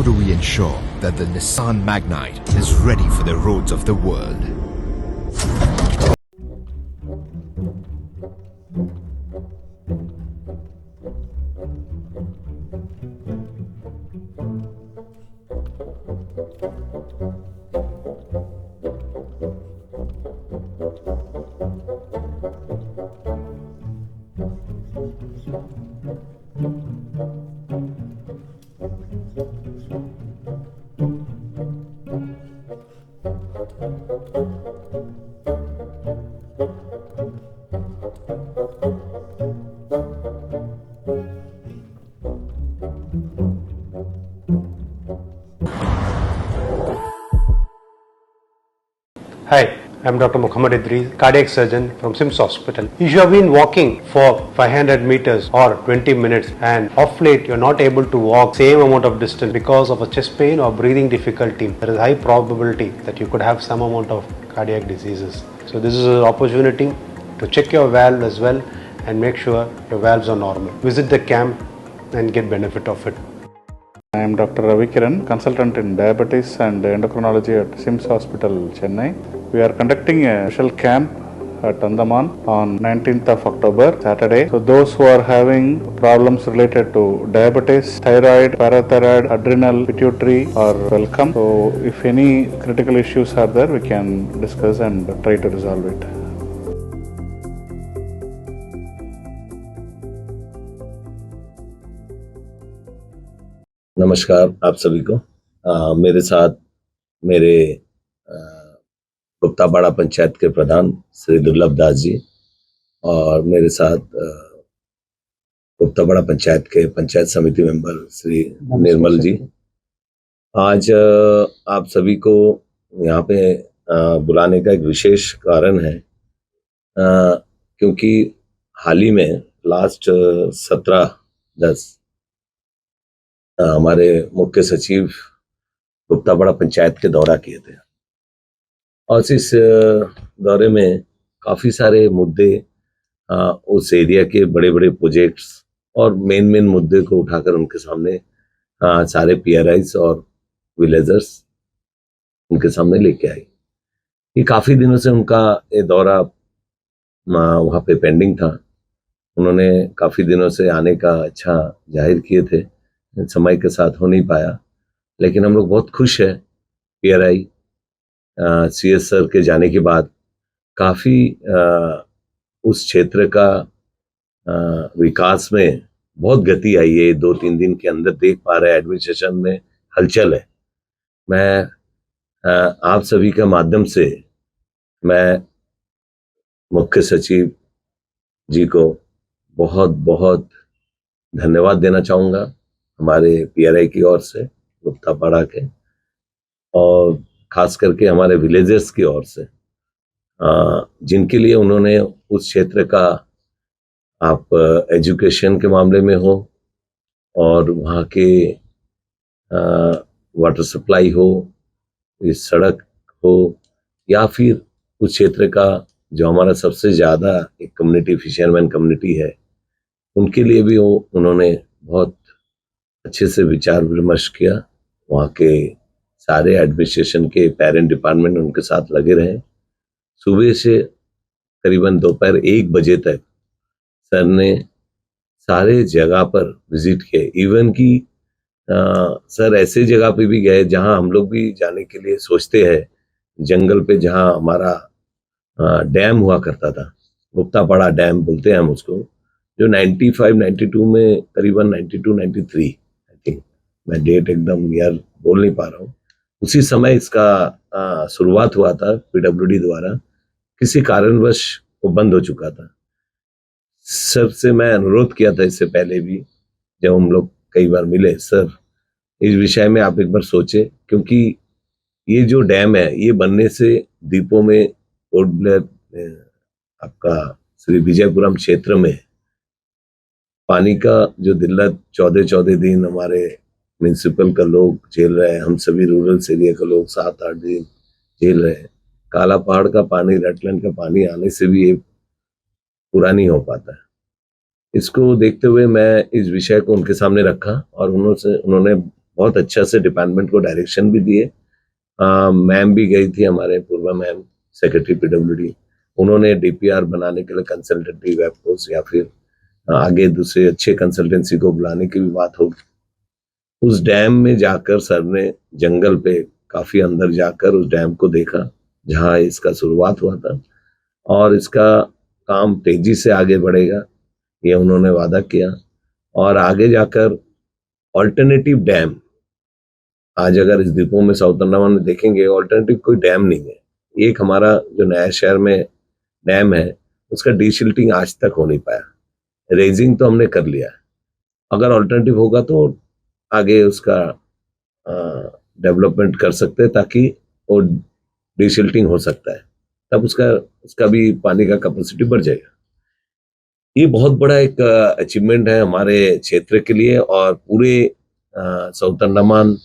do we ensure that the Nissan Magnite is ready for the roads of the world? Hi, I'm Dr. Muhammad Idris, cardiac surgeon from SIMS Hospital. If you have been walking for 500 meters or 20 minutes and off late you're not able to walk same amount of distance because of a chest pain or breathing difficulty, there is high probability that you could have some amount of cardiac diseases. So this is an opportunity to check your valve as well and make sure your valves are normal. Visit the camp and get benefit of it. I am Dr. Ravi Kiran, consultant in diabetes and endocrinology at SIMS Hospital, Chennai. We are conducting a special camp at Andaman on 19th of October, Saturday. So those who are having problems related to diabetes, thyroid, parathyroid, adrenal, pituitary are welcome. So if any critical issues are there, we can discuss and try to resolve it. नमस्कार आप सभी को। मेरे साथ मेरे गुप्तापाड़ा पंचायत के प्रधान श्री दुर्लभ दास जी और मेरे साथ गुप्तापाड़ा पंचायत के पंचायत समिति मेंबर श्री निर्मल जी। आज आप सभी को यहाँ पे बुलाने का एक विशेष कारण है, क्योंकि हाल ही में लास्ट 17/10 हमारे मुख्य सचिव गुप्तापाड़ा पंचायत के दौरा किए थे और इस दौरे में काफ़ी सारे मुद्दे उस एरिया के बड़े बड़े प्रोजेक्ट्स और मेन मुद्दे को उठाकर उनके सामने सारे PRIs और विलेजर्स उनके सामने लेके आए। ये काफ़ी दिनों से उनका ये दौरा वहाँ पे पेंडिंग था। उन्होंने काफ़ी दिनों से आने का इच्छा जाहिर किए थे, समय के साथ हो नहीं पाया, लेकिन हम लोग बहुत खुश है PRI CS सर के जाने के बाद काफ़ी उस क्षेत्र का विकास में बहुत गति आई है। 2-3 दिन के अंदर देख पा रहे हैं एडमिनिस्ट्रेशन में हलचल है। मैं आप सभी के माध्यम से मैं मुख्य सचिव जी को बहुत बहुत धन्यवाद देना चाहूँगा हमारे PRI की ओर से, गुप्तापाड़ा के, और खास करके हमारे विलेजर्स की ओर से, जिनके लिए उन्होंने उस क्षेत्र का आप एजुकेशन के मामले में हो और वहाँ के वाटर सप्लाई हो, इस सड़क हो, या फिर उस क्षेत्र का जो हमारा सबसे ज़्यादा एक कम्युनिटी फिशरमैन कम्युनिटी है, उनके लिए भी उन्होंने बहुत अच्छे से विचार विमर्श किया। वहाँ के सारे एडमिनिस्ट्रेशन के पेरेंट डिपार्टमेंट उनके साथ लगे रहे। सुबह से करीबन दोपहर 1 बजे तक सर ने सारे जगह पर विजिट किए। इवन कि सर ऐसे जगह पे भी गए जहाँ हम लोग भी जाने के लिए सोचते हैं, जंगल पे जहाँ हमारा डैम हुआ करता था, गुप्तापाड़ा डैम बोलते हैं हम उसको, जो 95-92 में करीबन 92-93 आई थिंक, मैं डेट एकदम ईयर बोल नहीं पा रहा हूँ, उसी समय इसका शुरुआत हुआ था PWD द्वारा। किसी कारणवश वो बंद हो चुका था। सर से मैं अनुरोध किया था इससे पहले भी, जब हम लोग कई बार मिले, सर इस विषय में आप एक बार सोचें, क्योंकि ये जो डैम है ये बनने से द्वीपों में पोर्ट ब्लेयर आपका श्री विजयपुरम क्षेत्र में पानी का जो दिल्लत 14 दिन हमारे म्यूनसिपल का लोग झेल रहे हैं, हम सभी रूरल एरिया का लोग 7-8 दिन झेल रहे हैं। काला पहाड़ का पानी, रटलैंड का पानी आने से भी ये पूरा नहीं हो पाता है। इसको देखते हुए मैं इस विषय को उनके सामने रखा और उन्होंने बहुत अच्छा से डिपार्टमेंट को डायरेक्शन भी दिए। मैम भी गई थी, हमारे पूर्वा मैम सेक्रेटरी पीडब्ल्यूडी, उन्होंने डीपीआर बनाने के लिए कंसल्टेंटी वेबपोस्ट या फिर आगे दूसरे अच्छे कंसल्टेंसी को बुलाने की भी बात होगी। उस डैम में जाकर सर ने जंगल पे काफी अंदर जाकर उस डैम को देखा जहां इसका शुरुआत हुआ था, और इसका काम तेजी से आगे बढ़ेगा ये उन्होंने वादा किया। और आगे जाकर ऑल्टरनेटिव डैम, आज अगर इस द्वीपों में साउथ अंडमान में देखेंगे ऑल्टरनेटिव कोई डैम नहीं है। एक हमारा जो नया शहर में डैम है उसका डीसिल्टिंग आज तक हो नहीं पाया, रेजिंग तो हमने कर लिया है। अगर ऑल्टरनेटिव होगा तो आगे उसका डेवलपमेंट कर सकते हैं ताकि वो डीसिल्टिंग हो सकता है, तब उसका भी पानी का कैपेसिटी बढ़ जाएगा। ये बहुत बड़ा एक अचीवमेंट है हमारे क्षेत्र के लिए और पूरे साउथ अंडमान,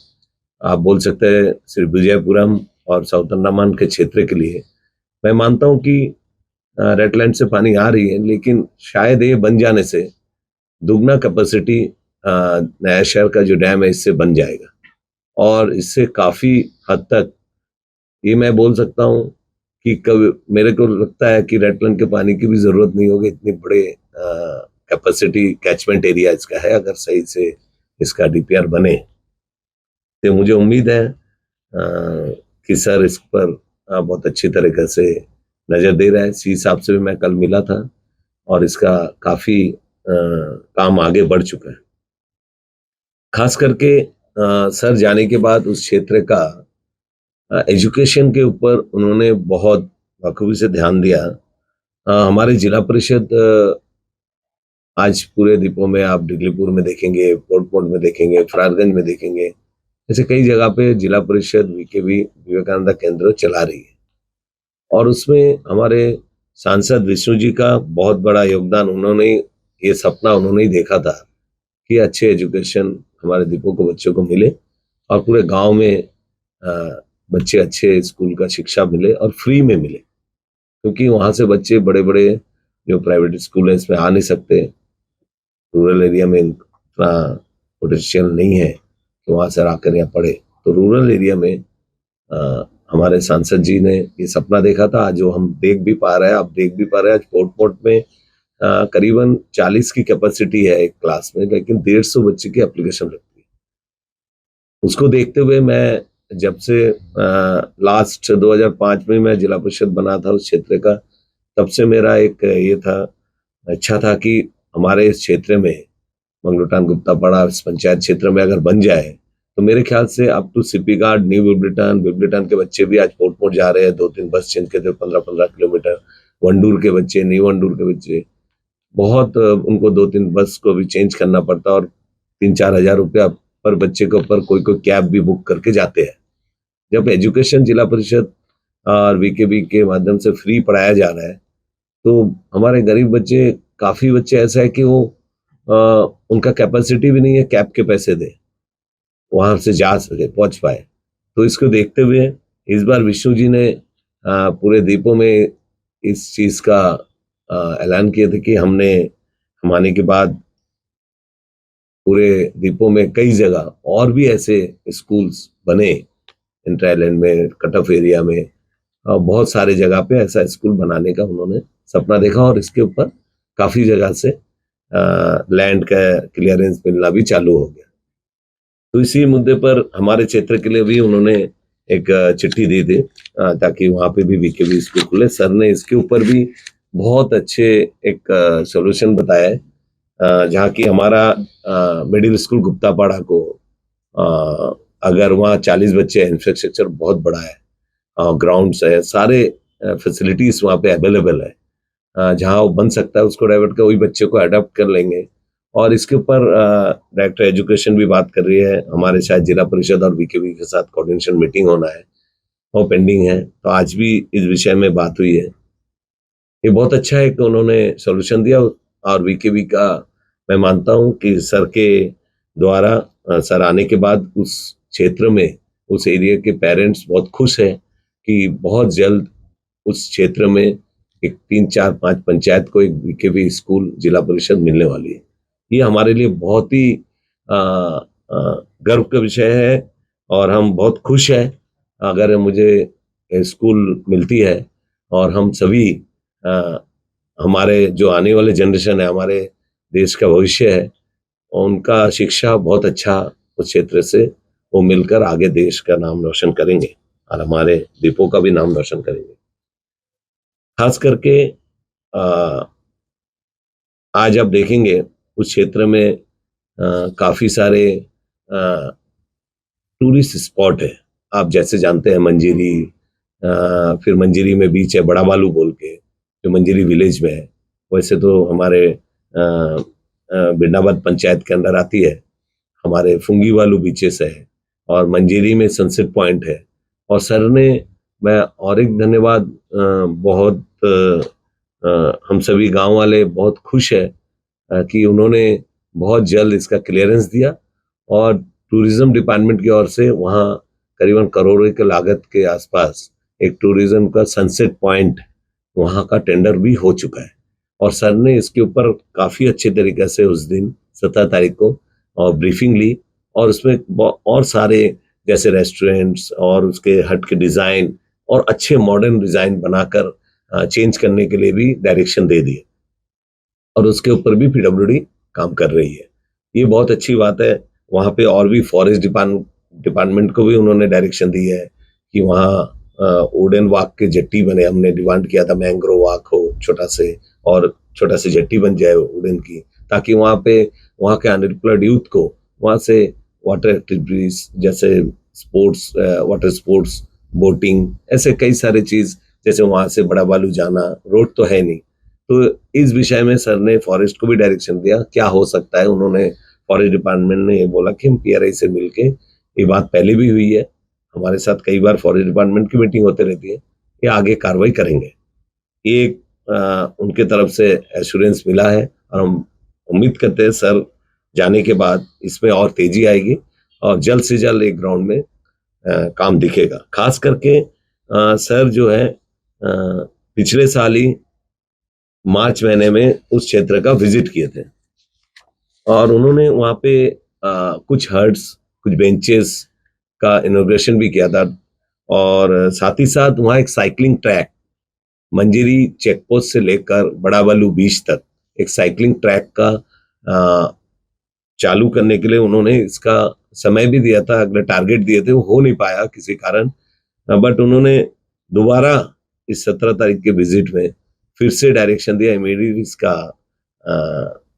आप बोल सकते हैं सिर्फ विजयपुरम और साउथ अंडमान के क्षेत्र के लिए। मैं मानता हूं कि रेडलैंड से पानी आ रही है, लेकिन शायद ये बन जाने से दुगना कैपेसिटी नया शहर का जो डैम है इससे बन जाएगा, और इससे काफी हद तक ये मैं बोल सकता हूं कि कभी मेरे को लगता है कि रेडलैंड के पानी की भी जरूरत नहीं होगी, इतनी बड़े कैपेसिटी कैचमेंट एरिया इसका है। अगर सही से इसका डीपीआर बने तो मुझे उम्मीद है कि सर इस पर बहुत अच्छी तरीके से नजर दे रहा है। सी साहब से भी मैं कल मिला था और इसका काफी काम आगे बढ़ चुका है। खास करके सर जाने के बाद उस क्षेत्र का एजुकेशन के ऊपर उन्होंने बहुत बखूबी से ध्यान दिया। हमारे जिला परिषद आज पूरे द्वीपों में आप डिगलीपुर में देखेंगे, पोर्ट में देखेंगे, फरारगंज में देखेंगे, ऐसे कई जगह पे जिला परिषद वीकेवी विवेकानंद केंद्र चला रही है, और उसमें हमारे सांसद विष्णु जी का बहुत बड़ा योगदान। उन्होंने ये सपना उन्होंने ही देखा था कि अच्छे एजुकेशन हमारे द्वीपों को बच्चों को मिले और पूरे गांव में बच्चे अच्छे स्कूल का शिक्षा मिले और फ्री में मिले, क्योंकि वहां से बच्चे बड़े बड़े जो प्राइवेट स्कूल है इसमें आ नहीं सकते। रूरल एरिया में इतना पोटेंशियल नहीं है कि वहां से आकर यहाँ पढ़े, तो रूरल एरिया में हमारे सांसद जी ने ये सपना देखा था, आज जो हम देख भी पा रहे हैं, आप देख भी पा रहे हैं। आज पोर्ट में करीबन 40 की कैपेसिटी है एक क्लास में, लेकिन 150 बच्चे की एप्लीकेशन लगती है। उसको देखते हुए मैं जब से लास्ट 2005 में मैं जिला परिषद बना था उस क्षेत्र का, तब से मेरा एक ये था, अच्छा था कि हमारे इस क्षेत्र में मंगलोटान गुप्तापाड़ा इस पंचायत क्षेत्र में अगर बन जाए तो मेरे ख्याल से up to CP guard, new बिब्लिटन के बच्चे भी आज पोर्ट जा रहे हैं। 2-3 बस चेंज के थे 15-15 किलोमीटर। वंडूर के बच्चे, न्यू वंडूर के बच्चे, बहुत उनको 2-3 बस को भी चेंज करना पड़ता, और 3-4 हजार रुपया पर बच्चे के ऊपर कोई कैब भी बुक करके जाते हैं। जब एजुकेशन जिला परिषद और वीकेबी के माध्यम से फ्री पढ़ाया जा रहा है तो हमारे गरीब बच्चे, काफी बच्चे ऐसा है कि वो उनका कैपेसिटी भी नहीं है कैब के पैसे दे वहां से जा सके, पहुंच पाए। तो इसको देखते हुए इस बार विष्णु जी ने पूरे द्वीपों में इस चीज का ऐलान किया था कि हमने हम आने के बाद पूरे द्वीपों में कई जगह और भी ऐसे स्कूल्स बने, इंटर आइलैंड में, कट ऑफ एरिया में, बहुत सारे जगह पे ऐसा स्कूल बनाने का उन्होंने सपना देखा, और इसके ऊपर काफी जगह से लैंड का क्लियरेंस मिलना भी चालू हो गया। तो इसी मुद्दे पर हमारे क्षेत्र के लिए भी उन्होंने एक चिट्ठी दी थी ताकि वहां पे भी वीकेबी स्कूल खुले। सर ने इसके ऊपर भी बहुत अच्छे एक सॉल्यूशन बताया है, जहाँ की हमारा मिडिल स्कूल गुप्तापाड़ा को अगर वहाँ 40 बच्चे, इंफ्रास्ट्रक्चर बहुत बड़ा है, ग्राउंड्स है, सारे फैसिलिटीज वहाँ पे अवेलेबल है, जहाँ वो बन सकता है उसको डाइवर्ट कर वही बच्चे को अडॉप्ट कर लेंगे। और इसके ऊपर डायरेक्टर एजुकेशन भी बात कर रही है, हमारे शायद जिला परिषद और वीकेबी के साथ कोऑर्डिनेशन मीटिंग होना है, वो पेंडिंग है, तो आज भी इस विषय में बात हुई है। ये बहुत अच्छा है कि उन्होंने सोल्यूशन दिया, और वीकेबी का मैं मानता हूँ कि सर के द्वारा सर आने के बाद उस क्षेत्र में, उस एरिया के पेरेंट्स बहुत खुश हैं कि बहुत जल्द उस क्षेत्र में एक 3-4-5 पंचायत को एक वीकेबी स्कूल जिला परिषद मिलने वाली है। ये हमारे लिए बहुत ही गर्व का विषय है और हम बहुत खुश हैं अगर मुझे स्कूल मिलती है और हम सभी हमारे जो आने वाले जनरेशन है, हमारे देश का भविष्य है, उनका शिक्षा बहुत अच्छा उस क्षेत्र से वो मिलकर आगे देश का नाम रोशन करेंगे और हमारे द्वीपों का भी नाम रोशन करेंगे। खास करके आज आप देखेंगे उस क्षेत्र में काफी सारे टूरिस्ट स्पॉट है। आप जैसे जानते हैं मंजीरी, फिर मंजीरी में बीच है बड़ा बालू बोल के जो मंजीरी विलेज में है। वैसे तो हमारे बिरनाबाद पंचायत के अंदर आती है। हमारे फुंगी वालू बीचेस है और मंजीरी में सनसेट पॉइंट है। और सर ने मैं और एक धन्यवाद बहुत हम सभी गांव वाले बहुत खुश है कि उन्होंने बहुत जल्द इसका क्लियरेंस दिया और टूरिज्म डिपार्टमेंट की ओर से वहाँ करीबन करोड़ों के लागत के आसपास एक टूरिज्म का सनसेट पॉइंट वहाँ का टेंडर भी हो चुका है। और सर ने इसके ऊपर काफी अच्छे तरीके से उस दिन 17 तारीख को और ब्रीफिंग ली और उसमें और सारे जैसे रेस्टोरेंट्स और उसके हट के डिजाइन और अच्छे मॉडर्न डिजाइन बनाकर चेंज करने के लिए भी डायरेक्शन दे दिए और उसके ऊपर भी पीडब्ल्यूडी काम कर रही है। ये बहुत अच्छी बात है। वहाँ पे और भी फॉरेस्ट डिपार्टमेंट को भी उन्होंने डायरेक्शन दी है कि वहाँ वुडन वाक के जेट्टी बने। हमने डिमांड किया था मैंग्रोव वाक हो छोटा से और छोटा से जेट्टी बन जाए वुडन की, ताकि वहाँ पे वहाँ के अनरिप्लॉयड यूथ को वहाँ से वाटर एक्टिविटीज जैसे स्पोर्ट्स, वाटर स्पोर्ट्स, बोटिंग, ऐसे कई सारे चीज, जैसे वहाँ से बड़ा बालू जाना, रोड तो है नहीं। तो इस विषय में सर ने फॉरेस्ट को भी डायरेक्शन दिया क्या हो सकता है। उन्होंने फॉरेस्ट डिपार्टमेंट ने ये बोला कि हम पीआरआई से मिलके, ये बात पहले भी हुई है हमारे साथ, कई बार फॉरेस्ट डिपार्टमेंट की मीटिंग होते रहती है, ये आगे कार्रवाई करेंगे। एक उनके तरफ से एश्योरेंस मिला है और हम उम्मीद करते हैं सर जाने के बाद इसमें और तेजी आएगी और जल्द से जल्द एक ग्राउंड में काम दिखेगा। खास करके सर जो है पिछले साल ही मार्च महीने में उस क्षेत्र का विजिट किए थे और उन्होंने वहाँ पे कुछ हट्स, कुछ बेंचेस का इनॉग्रेशन भी किया था और साथ ही साथ वहाँ एक साइकिलिंग ट्रैक मंजीरी चेकपोस्ट से लेकर बड़ा बालू बीच तक एक साइकिलिंग ट्रैक का चालू करने के लिए उन्होंने इसका समय भी दिया था, अगले टारगेट दिए थे, वो हो नहीं पाया किसी कारण, बट उन्होंने दोबारा इस 17 तारीख के विजिट में फिर से डायरेक्शन दिया इमीडिएट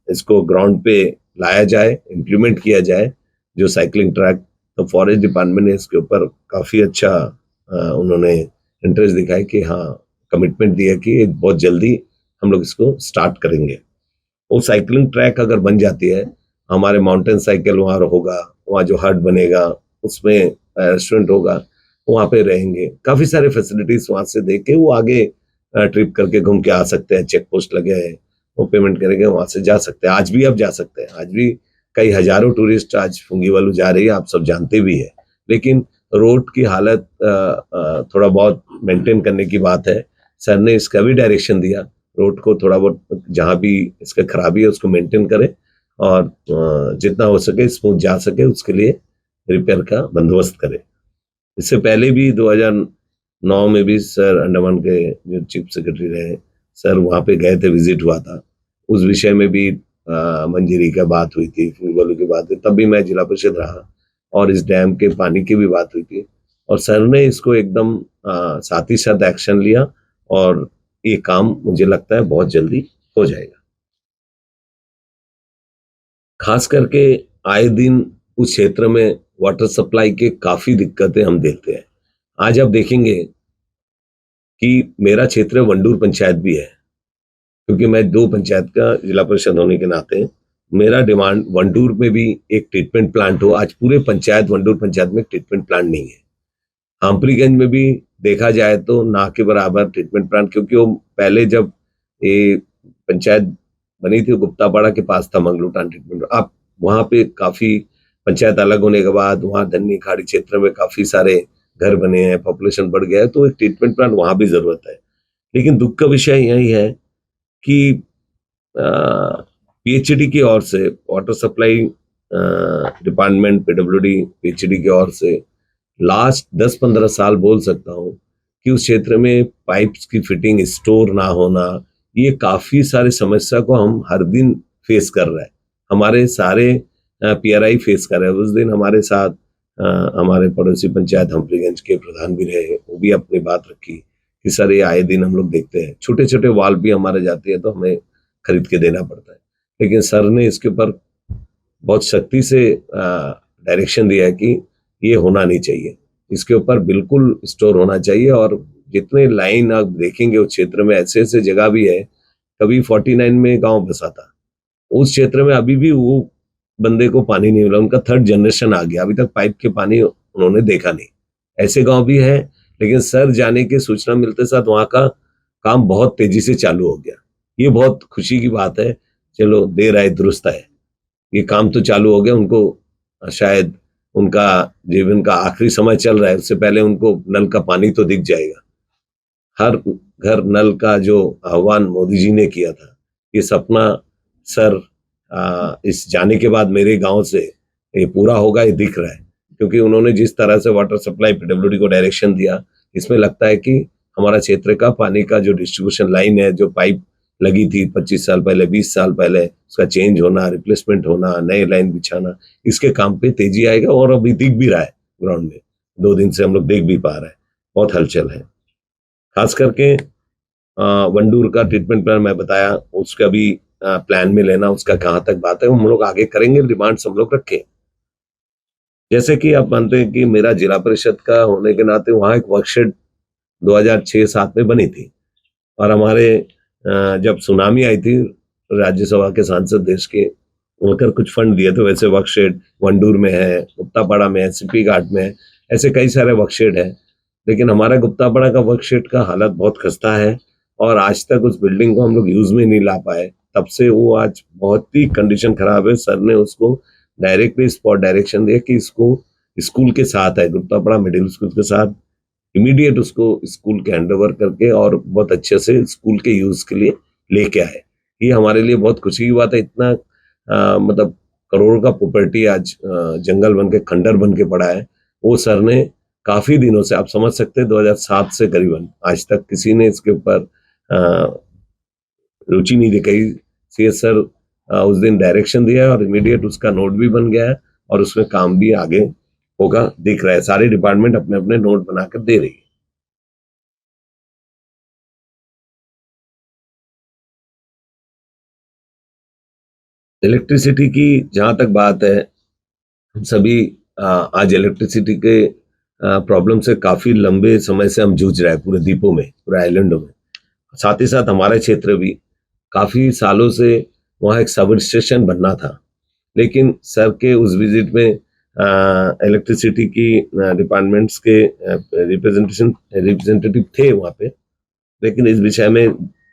इसको ग्राउंड पे लाया जाए, इम्प्लीमेंट किया जाए जो साइकिलिंग ट्रैक। तो फॉरेस्ट डिपार्टमेंट ने इसके ऊपर काफी अच्छा उन्होंने इंटरेस्ट दिखाया कि हाँ, कमिटमेंट दिया कि बहुत जल्दी हम लोग इसको स्टार्ट करेंगे। वो साइकिलिंग ट्रैक अगर बन जाती है, हमारे माउंटेन साइकिल वहाँ होगा, वहाँ जो हट बनेगा उसमें रेस्टोरेंट होगा, वहाँ पे रहेंगे, काफी सारे फैसिलिटीज वहाँ से देख के वो आगे ट्रिप करके घूम के आ सकते हैं। चेक पोस्ट लगे हैं, वो पेमेंट करेंगे, वहाँ से जा सकते हैं। आज भी आप जा सकते हैं, आज भी कई हजारों टूरिस्ट आज फुंगीवालू जा रही है, आप सब जानते भी है। लेकिन रोड की हालत थोड़ा बहुत मेंटेन करने की बात है। सर ने इसका भी डायरेक्शन दिया, रोड को थोड़ा बहुत जहाँ भी इसका खराबी है उसको मेंटेन करें और जितना हो सके स्मूथ जा सके उसके लिए रिपेयर का बंदोबस्त करें। इससे पहले भी 2009 में भी सर अंडमान के जो चीफ सेक्रेटरी रहे सर वहाँ पे गए थे, विजिट हुआ था, उस विषय में भी मंजीरी का बात हुई थी, फुंगीवालू की बात हुई, तब भी मैं जिला परिषद रहा और इस डैम के पानी की भी बात हुई थी और सर ने इसको एकदम साथ ही साथ एक्शन लिया और ये काम मुझे लगता है बहुत जल्दी हो जाएगा। खास करके आए दिन उस क्षेत्र में वाटर सप्लाई के काफी दिक्कतें हम देखते हैं। आज आप देखेंगे कि मेरा क्षेत्र वंडूर पंचायत भी है, क्योंकि मैं 2 पंचायत का जिला परिषद होने के नाते मेरा डिमांड वंडूर में भी एक ट्रीटमेंट प्लांट हो। आज पूरे पंचायत वंडूर पंचायत में ट्रीटमेंट प्लांट नहीं है। हाम्परीगंज में भी देखा जाए तो ना के बराबर ट्रीटमेंट प्लांट, क्योंकि वो पहले जब ये पंचायत बनी थी गुप्तापाड़ा के पास था मंगलूटान ट्रीटमेंट। आप वहाँ पे काफी पंचायत अलग होने के बाद वहाँ धन्नी खाड़ी क्षेत्र में काफी सारे घर बने हैं, पॉपुलेशन बढ़ गया है, तो एक ट्रीटमेंट प्लांट वहाँ भी जरूरत है। लेकिन दुख का विषय यही है कि पीएचडी की ओर से water supply department PWD PhD की ओर से लास्ट 10-15 साल बोल सकता हूँ कि उस क्षेत्र में पाइप्स की फिटिंग, स्टोर ना होना, ये काफी सारी समस्या को हम हर दिन फेस कर रहे हैं। हमारे सारे पीआरआई फेस कर रहे हैं। उस दिन हमारे साथ हमारे पड़ोसी पंचायत हम्परीगंज के प्रधान भी रहे, वो भी अपनी बात रखी कि सर ये आए दिन हम लोग देखते हैं छोटे छोटे वाल्व भी हमारे जाते हैं तो हमें खरीद के देना पड़ता है, लेकिन सर ने इसके ऊपर बहुत सख्ती से डायरेक्शन दिया है कि ये होना नहीं चाहिए, इसके ऊपर बिल्कुल स्टोर होना चाहिए। और जितने लाइन आप देखेंगे उस क्षेत्र में ऐसे ऐसे जगह भी है, कभी 49 में गांव बसा था, उस क्षेत्र में अभी भी वो बंदे को पानी नहीं मिला, उनका 3rd जनरेशन आ गया, अभी तक पाइप के पानी उन्होंने देखा नहीं। ऐसे गांव भी है, लेकिन सर जाने के सूचना मिलते साथ वहां का काम बहुत तेजी से चालू हो गया। ये बहुत खुशी की बात है। चलो देर आए दुरुस्त आए, ये काम तो चालू हो गया। उनको शायद उनका जीवन का आखिरी समय चल रहा है, उससे पहले उनको नल का पानी तो दिख जाएगा। हर घर नल का जो आह्वान मोदी जी ने किया था, ये सपना सर इस जाने के बाद मेरे गांव से ये पूरा होगा, ये दिख रहा है। क्योंकि उन्होंने जिस तरह से वाटर सप्लाई पीडब्ल्यूडी को डायरेक्शन दिया, इसमें लगता है कि हमारा क्षेत्र का पानी का जो डिस्ट्रीब्यूशन लाइन है, जो पाइप लगी थी 25 साल पहले 20 साल पहले, उसका चेंज होना, रिप्लेसमेंट होना, नए लाइन बिछाना, इसके काम पे तेजी आएगा। और अभी दिख भी रहा है ग्राउंड में, 2 दिन से हम लोग देख भी पा रहे हैं, बहुत हलचल है। खास करके वंडूर का ट्रीटमेंट प्लान मैं बताया, उसका भी प्लान में लेना, उसका कहाँ तक बात है हम लोग आगे करेंगे, डिमांड्स हम लोग रखें। जैसे कि आप मानते हैं कि मेरा जिला परिषद का होने के नाते वहाँ एक वर्कशेड 2006-7 में बनी थी, और हमारे जब सुनामी आई थी, राज्यसभा के सांसद देश के उनकर कुछ फंड दिए थे। वैसे वर्कशेड वंडूर में है, गुप्तापाड़ा में है, सीपी घाट में है, ऐसे कई सारे वर्कशेड है। लेकिन हमारा गुप्तापाड़ा का वर्कशेड का हालत बहुत खस्ता है, और आज तक उस बिल्डिंग को हम लोग यूज में नहीं ला पाए। तब से वो आज बहुत ही कंडीशन खराब है। सर ने उसको डायरेक्टली स्पॉट डायरेक्शन दिया कि इसको स्कूल के साथ है, गुप्तापाड़ा मिडिल स्कूल के साथ इमीडिएट उसको स्कूल के हैंडओवर करके और बहुत अच्छे से स्कूल के यूज के लिए लेके आए। ये हमारे लिए बहुत खुशी की बात है। इतना मतलब करोड़ का प्रॉपर्टी आज जंगल बन के खंडर बन के पड़ा है। वो सर ने काफी दिनों से, आप समझ सकते हैं 2007 से करीबन आज तक किसी ने इसके ऊपर रुचि नहीं दिखाई। सीएस सर उस दिन डायरेक्शन दिया और इमीडिएट उसका नोट भी बन गया है, और उसमें काम भी आगे होगा दिख रहा है। सारे डिपार्टमेंट अपने अपने नोट बनाकर दे रही है। इलेक्ट्रिसिटी की जहां तक बात है, हम सभी आज इलेक्ट्रिसिटी के प्रॉब्लम से काफी लंबे समय से हम जूझ रहे हैं, पूरे द्वीपों में, पूरे आइलैंडों में। साथ ही साथ हमारा क्षेत्र भी काफी सालों से वहाँ एक सब स्टेशन बनना था, लेकिन सर के उस विजिट में इलेक्ट्रिसिटी की डिपार्टमेंट्स के रिप्रेजेंटेटिव थे वहाँ पे, लेकिन इस विषय में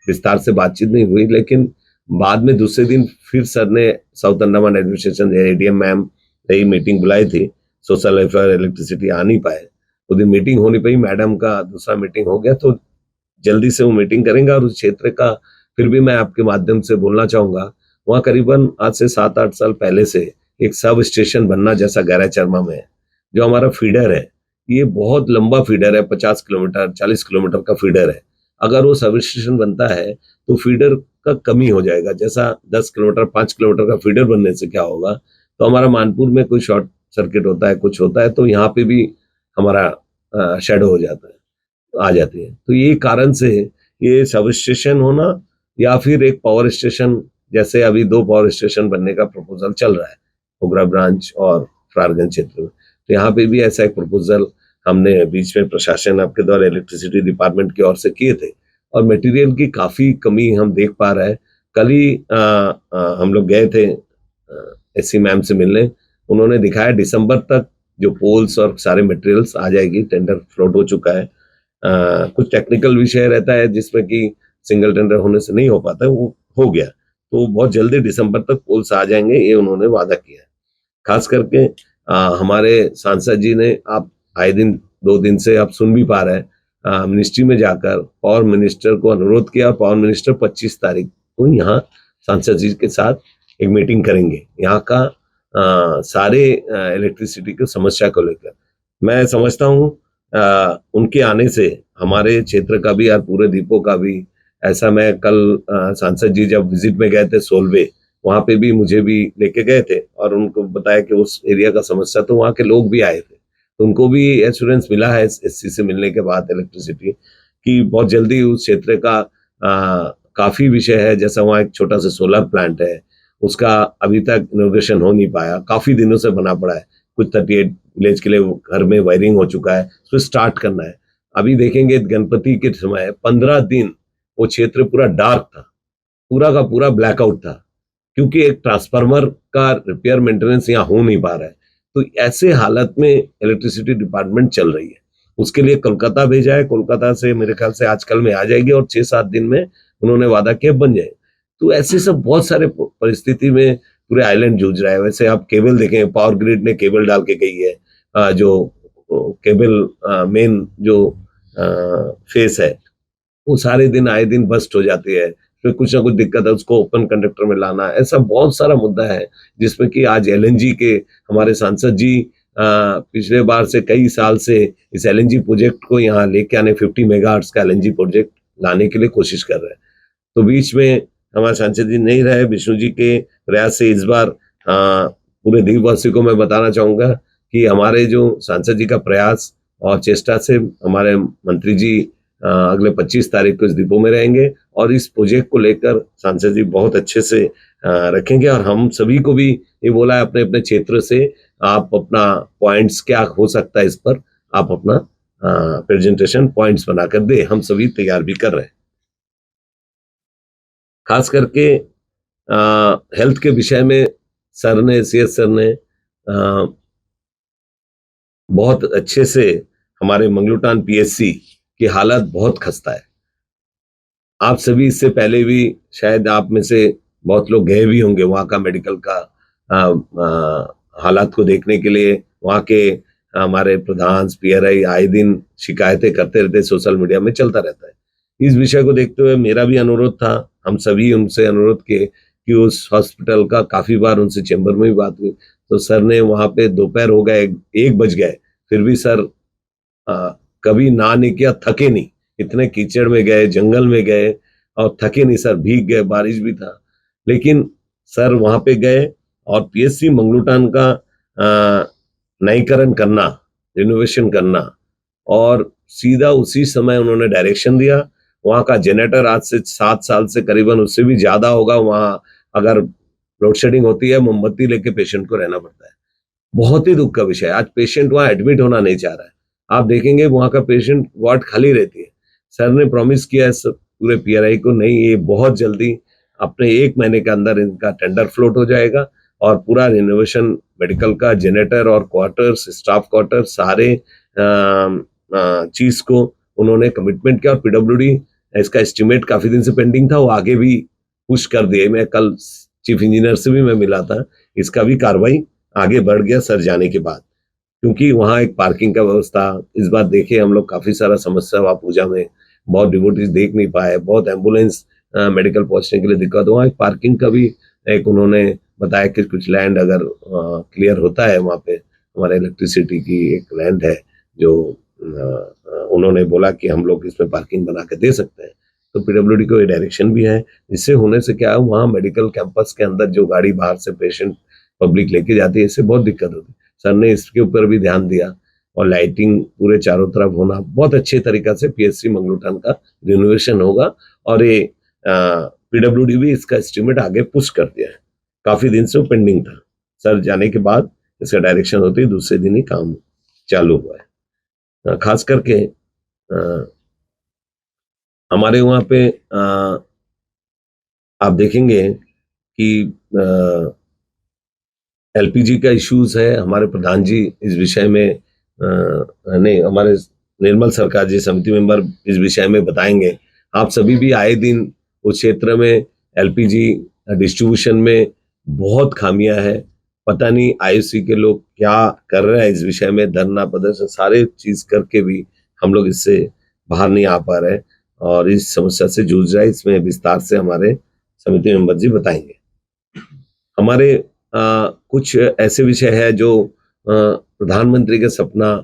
विस्तार से बातचीत नहीं हुई। लेकिन बाद में दूसरे दिन फिर सर ने south Andaman administration ADM ma'am नई मीटिंग बुलाई थी, सोशल वेलफेयर इलेक्ट्रिसिटी आ नहीं पाए। उस दिन मीटिंग होनी पाई, मैडम का दूसरा मीटिंग हो गया, तो जल्दी से वो मीटिंग करेंगे। और उस क्षेत्र का फिर भी मैं आपके माध्यम से बोलना चाहूंगा, वहाँ करीबन आज से 7-8 साल पहले से एक सब स्टेशन बनना जैसा गहरा चरमा में है। जो हमारा फीडर है, ये बहुत लंबा फीडर है, 50 किलोमीटर 40 किलोमीटर का फीडर है। अगर वो सब स्टेशन बनता है तो फीडर का कमी हो जाएगा। जैसा 10 किलोमीटर 5 किलोमीटर का फीडर बनने से क्या होगा, तो हमारा मानपुर में कोई शॉर्ट सर्किट होता है, कुछ होता है, तो यहाँ पे भी हमारा शेडो हो जाता है, आ जाती है। तो ये कारण से ये सब स्टेशन होना या फिर एक पावर स्टेशन, जैसे अभी 2 पावर स्टेशन बनने का प्रपोजल चल रहा है ओगरा ब्रांच और फरारगंज क्षेत्र में, तो यहाँ पे भी ऐसा एक प्रपोजल हमने बीच में प्रशासन आपके द्वारा इलेक्ट्रिसिटी डिपार्टमेंट की ओर से किए थे। और मटेरियल की काफी कमी हम देख पा रहे हैं। कल ही हम लोग गए थे एससी मैम से मिलने, उन्होंने दिखाया दिसंबर तक जो पोल्स और सारे मटेरियल्स आ जाएगी। टेंडर फ्लोट हो चुका है। कुछ टेक्निकल विषय रहता है जिसमें कि सिंगल टेंडर होने से नहीं हो पाता, वो हो गया, तो बहुत जल्दी दिसंबर तक पोल्स आ जाएंगे, ये उन्होंने वादा किया है। खास करके हमारे सांसद जी ने, आप आए दिन 2 दिन से आप सुन भी पा रहे हैं, मिनिस्ट्री में जाकर पावर मिनिस्टर को अनुरोध किया। पावर मिनिस्टर 25 तारीख को यहाँ सांसद जी के साथ एक मीटिंग करेंगे। यहाँ का सारे इलेक्ट्रिसिटी की समस्या को लेकर। मैं समझता हूँ उनके आने से हमारे क्षेत्र का भी और पूरे द्वीपों का भी, ऐसा मैं कल सांसद जी जब विजिट में गए थे सोलवे, वहां पे भी मुझे भी लेके गए थे और उनको बताया कि उस एरिया का समस्या, तो वहाँ के लोग भी आए थे, तो उनको भी एश्योरेंस मिला है एससी से मिलने के बाद इलेक्ट्रिसिटी की बहुत जल्दी उस क्षेत्र का काफी विषय है। जैसा वहाँ एक छोटा सा सोलर प्लांट है, उसका अभी तक इनोग्रेशन हो नहीं पाया, काफी दिनों से बना पड़ा है, कुछ 38 विलेज के लिए घर में वायरिंग हो चुका है, उसको स्टार्ट करना है। अभी देखेंगे गणपति के समय 15 दिन वो क्षेत्र पूरा डार्क था, पूरा का पूरा ब्लैकआउट था, क्योंकि एक ट्रांसफार्मर का रिपेयर मेंटेनेंस यहाँ हो नहीं पा रहा है। तो ऐसे हालत में इलेक्ट्रिसिटी डिपार्टमेंट चल रही है। उसके लिए कोलकाता भेजा है, कोलकाता से मेरे ख्याल से आजकल में आ जाएगी और 6-7 दिन में उन्होंने वादा किया बन जाए। तो ऐसे सब बहुत सारे परिस्थिति में पूरे आइलैंड जूझ रहा है। वैसे आप केबल देखें, पावर ग्रिड ने केबल डाल के गई है, जो केबल मेन जो फेस है वो सारे दिन आए दिन बस्ट हो जाती है, फिर कुछ ना कुछ दिक्कत है, उसको ओपन कंडक्टर में लाना, ऐसा बहुत सारा मुद्दा है जिसमें कि आज एलएनजी के हमारे सांसद जी पिछले बार से कई साल से इस एलएनजी प्रोजेक्ट को यहाँ लेके आने, 50 मेगाहर्ट्ज का एलएनजी प्रोजेक्ट लाने के लिए कोशिश कर रहे हैं। तो बीच में हमारे सांसद जी नहीं रहे, विष्णु जी के प्रयास से इस बार पूरे द्वीपवासी को मैं बताना चाहूंगा कि हमारे जो सांसद जी का प्रयास और चेष्टा से हमारे मंत्री जी अगले 25 तारीख को इस द्वीपों में रहेंगे और इस प्रोजेक्ट को लेकर सांसद जी बहुत अच्छे से रखेंगे। और हम सभी को भी ये बोला है अपने अपने क्षेत्र से आप अपना पॉइंट्स क्या हो सकता है इस पर आप अपना प्रेजेंटेशन पॉइंट्स बनाकर दे, हम सभी तैयार भी कर रहे हैं। खास करके हेल्थ के विषय में सर ने, सीएस सर ने बहुत अच्छे से, हमारे मंगलूटान पीएचसी की हालत बहुत खस्ता है। आप सभी इससे पहले भी शायद आप में से बहुत लोग गए भी होंगे वहाँ का मेडिकल का हालात को देखने के लिए। वहाँ के हमारे प्रधान पीआरआई आए दिन शिकायतें करते रहते, सोशल मीडिया में चलता रहता है। इस विषय को देखते हुए मेरा भी अनुरोध था, हम सभी उनसे अनुरोध किए कि उस हॉस्पिटल का काफी बार उनसे चैम्बर में भी बात हुई, तो सर ने वहाँ पे दोपहर हो गए, 1 बज गए, फिर भी सर कभी ना नहीं किया, थके नहीं, इतने कीचड़ में गए, जंगल में गए और थके नहीं सर, भीग गए, बारिश भी था, लेकिन सर वहां पे गए और पीएचसी मंगलूटान का नवीकरण करना, रिनोवेशन करना, और सीधा उसी समय उन्होंने डायरेक्शन दिया। वहां का जनरेटर आज से 7 साल से करीबन, उससे भी ज्यादा होगा, वहां अगर लोड शेडिंग होती है मोमबत्ती लेके पेशेंट को रहना पड़ता है। बहुत ही दुख का विषय है, आज पेशेंट वहां एडमिट होना नहीं चाह रहा है। आप देखेंगे वहां का पेशेंट वार्ड खाली रहती है। सर ने प्रॉमिस किया है पूरे पीआरआई को, नहीं ये बहुत जल्दी अपने 1 महीने के अंदर इनका टेंडर फ्लोट हो जाएगा और पूरा रिनोवेशन मेडिकल का, जनरेटर और क्वार्टर्स, स्टाफ क्वार्टर, सारे चीज को उन्होंने कमिटमेंट किया। और पीडब्ल्यूडी इसका एस्टिमेट काफी दिन से पेंडिंग था, वो आगे भी पुश कर दिए। मैं कल चीफ इंजीनियर से भी मैं मिला था, इसका भी कार्रवाई आगे बढ़ गया सर जाने के बाद, क्योंकि वहाँ एक पार्किंग का व्यवस्था इस बार देखे हम लोग, काफी सारा समस्या हुआ पूजा में, बहुत डिवोटीज देख नहीं पाए, बहुत एम्बुलेंस मेडिकल पहुंचने के लिए दिक्कत हुआ। एक पार्किंग का भी एक उन्होंने बताया कि कुछ लैंड अगर क्लियर होता है वहाँ पे, हमारे इलेक्ट्रिसिटी की एक लैंड है जो उन्होंने बोला कि हम लोग इसमें पार्किंग बना के दे सकते हैं, तो पीडब्ल्यूडी को ये डायरेक्शन भी है। इससे होने से क्या है, वहाँ मेडिकल कैंपस के अंदर जो गाड़ी बाहर से पेशेंट पब्लिक लेके जाती है, इससे बहुत दिक्कत होती है। सर ने इसके ऊपर भी ध्यान दिया और लाइटिंग पूरे चारों तरफ होना, बहुत अच्छे तरीका से पीएचसी मंगलूटान का रिनोवेशन होगा। और ये पीडब्ल्यूडी भी इसका एस्टिमेट आगे पुश कर दिया है, काफी दिन से वो पेंडिंग था, सर जाने के बाद इसका डायरेक्शन होते ही दूसरे दिन ही काम चालू हुआ है। खास करके हमारे वहाँ पे आप देखेंगे कि एलपीजी का इश्यूज है। हमारे प्रधान जी इस विषय में नहीं, हमारे निर्मल सरकार जी समिति मेंबर इस विषय में बताएंगे। आप सभी भी आए दिन उस क्षेत्र में एलपीजी डिस्ट्रीब्यूशन में बहुत खामियां है, पता नहीं आईयूसी के लोग क्या कर रहे हैं इस विषय में, धरना प्रदर्शन सारे चीज करके भी हम लोग इससे बाहर नहीं आ पा रहे और इस समस्या से जूझ रहे हैं। इसमें विस्तार से हमारे समिति मेंबर जी बताएंगे। हमारे कुछ ऐसे विषय है जो प्रधानमंत्री के सपना,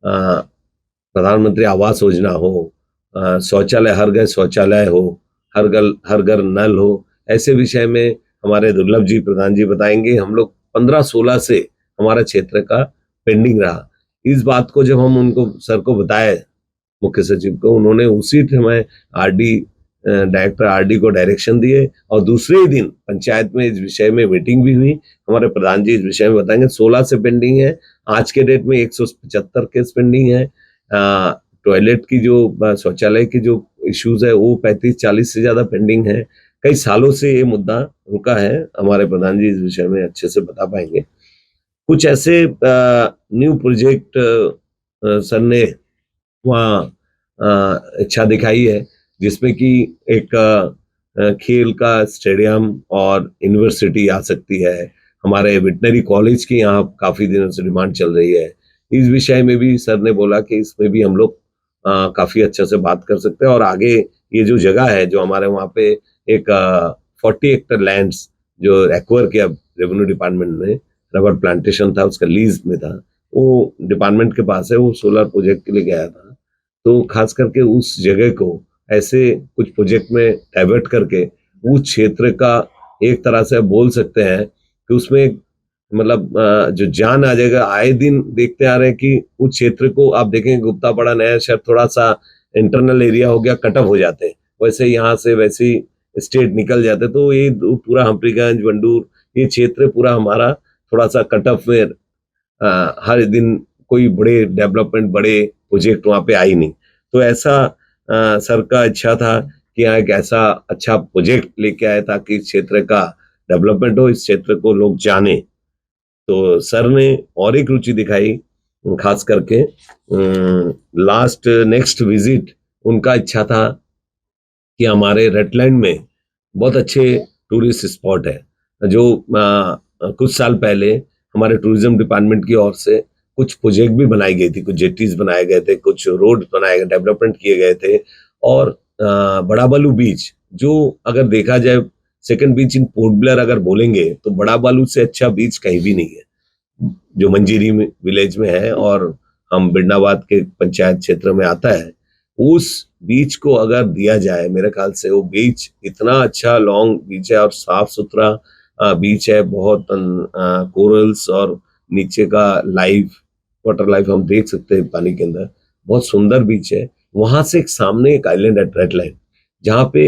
प्रधानमंत्री आवास योजना हो, शौचालय हर घर शौचालय हो, हर घर नल हो, ऐसे विषय में हमारे दुर्लभ जी प्रधान जी बताएंगे। हम लोग 15-16 से हमारा क्षेत्र का पेंडिंग रहा। इस बात को जब हम उनको सर को बताए, मुख्य सचिव को, उन्होंने उसी समय डायरेक्टर आरडी को डायरेक्शन दिए और दूसरे ही दिन पंचायत में इस विषय में मीटिंग भी हुई। हमारे प्रधान जी इस विषय में बताएंगे। 16 से पेंडिंग है, आज के डेट में 175 केस पेंडिंग है। टॉयलेट की जो शौचालय की जो इश्यूज है वो 35-40 से ज्यादा पेंडिंग है। कई सालों से ये मुद्दा रुका है। हमारे प्रधान जी इस विषय में अच्छे से बता पाएंगे। कुछ ऐसे न्यू प्रोजेक्ट सर ने वहाँ इच्छा दिखाई है, जिसमें कि एक खेल का स्टेडियम और यूनिवर्सिटी आ सकती है। हमारे वेटनरी कॉलेज की यहाँ काफी दिनों से डिमांड चल रही है। इस विषय में भी सर ने बोला कि इसमें भी हम लोग काफी अच्छे से बात कर सकते हैं। और आगे ये जो जगह है जो हमारे वहाँ पे एक 40 हेक्टर लैंड्स जो एक्वायर किया रेवेन्यू डिपार्टमेंट ने, रबर प्लांटेशन था, उसका लीज में था, वो डिपार्टमेंट के पास है। वो सोलर प्रोजेक्ट के लिए गया था, तो खास करके उस जगह को ऐसे कुछ प्रोजेक्ट में डाइवर्ट करके उस क्षेत्र का एक तरह से बोल सकते हैं कि उसमें मतलब जो जान आ जाएगा। आए दिन देखते आ रहे हैं कि उस क्षेत्र को आप देखेंगे, गुप्तापाड़ा नया शहर थोड़ा सा इंटरनल एरिया हो गया, कट ऑफ हो जाते हैं, वैसे यहाँ से वैसे स्टेट निकल जाते, तो ये पूरा हम्परीगंज वंडूर ये क्षेत्र पूरा हमारा थोड़ा सा कट ऑफ में हर दिन कोई बड़े डेवलपमेंट बड़े प्रोजेक्ट वहाँ पे आई नहीं। तो ऐसा सर का इच्छा था कि यहाँ एक ऐसा अच्छा प्रोजेक्ट लेके आए ताकि इस क्षेत्र का डेवलपमेंट हो, इस क्षेत्र को लोग जाने। तो सर ने और एक रुचि दिखाई, खास करके नेक्स्ट विजिट उनका इच्छा था कि हमारे रेटलैंड में बहुत अच्छे टूरिस्ट स्पॉट है, जो कुछ साल पहले हमारे टूरिज्म डिपार्टमेंट की ओर से कुछ प्रोजेक्ट भी बनाई गई थी, कुछ जेटीज बनाए गए थे, कुछ रोड बनाए गए, डेवलपमेंट किए गए थे। और बड़ा बालू बीच, जो अगर देखा जाए सेकंड बीच इन पोर्ट ब्लेयर अगर बोलेंगे तो बड़ा बालू से अच्छा बीच कहीं भी नहीं है, जो मंजीरी विलेज में है और हम बिरनाबाद के पंचायत क्षेत्र में आता है। उस बीच को अगर दिया जाए, मेरे ख्याल से वो बीच इतना अच्छा लॉन्ग बीच है और साफ सुथरा बीच है, बहुत कोरल्स और नीचे का वाटर लाइफ हम देख सकते हैं पानी के अंदर, बहुत सुंदर बीच है। वहां से एक सामने एक आइलैंड है रेटलैंड, जहाँ पे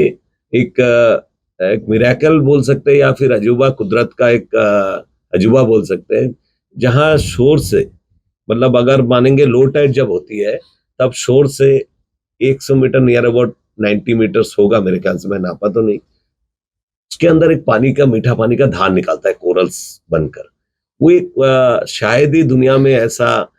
एक मिरेकल बोल सकते हैं या फिर अजूबा, कुदरत का एक अजूबा बोल सकते हैं, जहाँ शोर से मतलब अगर मानेंगे लो टाइड जब होती है तब शोर से 100 मीटर नियर अबाउट 90 मीटर्स होगा मेरे ख्याल से, मैं नापा तो नहीं। उसके अंदर एक पानी का मीठा पानी का धार निकलता है कोरल्स बनकर। वो एक शायद ही दुनिया में ऐसा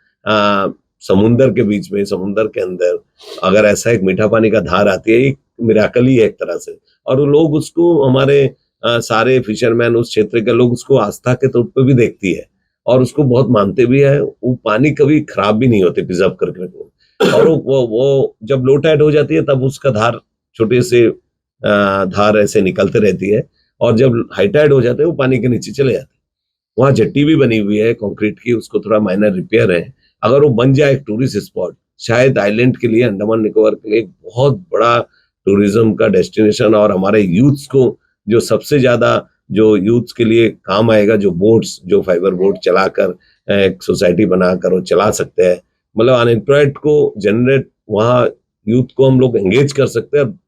समुंदर के बीच में, समुंदर के अंदर अगर ऐसा एक मीठा पानी का धार आती है, एक मिराकल ही है एक तरह से। और वो लोग उसको, हमारे सारे फिशरमैन उस क्षेत्र के लोग उसको आस्था के तौर पे भी देखती है और उसको बहुत मानते भी है। वो पानी कभी खराब भी नहीं होते, प्रिजर्व करके रखो। और वो जब लो टाइड हो जाती है तब उसका धार, छोटे से धार ऐसे निकलते रहती है, और जब हाई टाइड हो जाते हैं वो पानी के नीचे चले जाते हैं। वहाँ जेट्टी भी बनी हुई है कंक्रीट की, उसको थोड़ा माइनर रिपेयर है। अगर वो बन जाए एक टूरिस्ट स्पॉट, शायद आइलैंड के लिए, अंडमान निकोबार के लिए एक बहुत बड़ा टूरिज्म का डेस्टिनेशन, और हमारे यूथ्स को जो सबसे ज्यादा जो यूथ्स के लिए काम आएगा, जो बोट्स, जो फाइबर बोट चलाकर एक सोसाइटी बनाकर वो चला सकते हैं, मतलब अनएम्प्लॉयड को जनरेट, वहाँ यूथ को हम लोग एंगेज कर सकते हैं।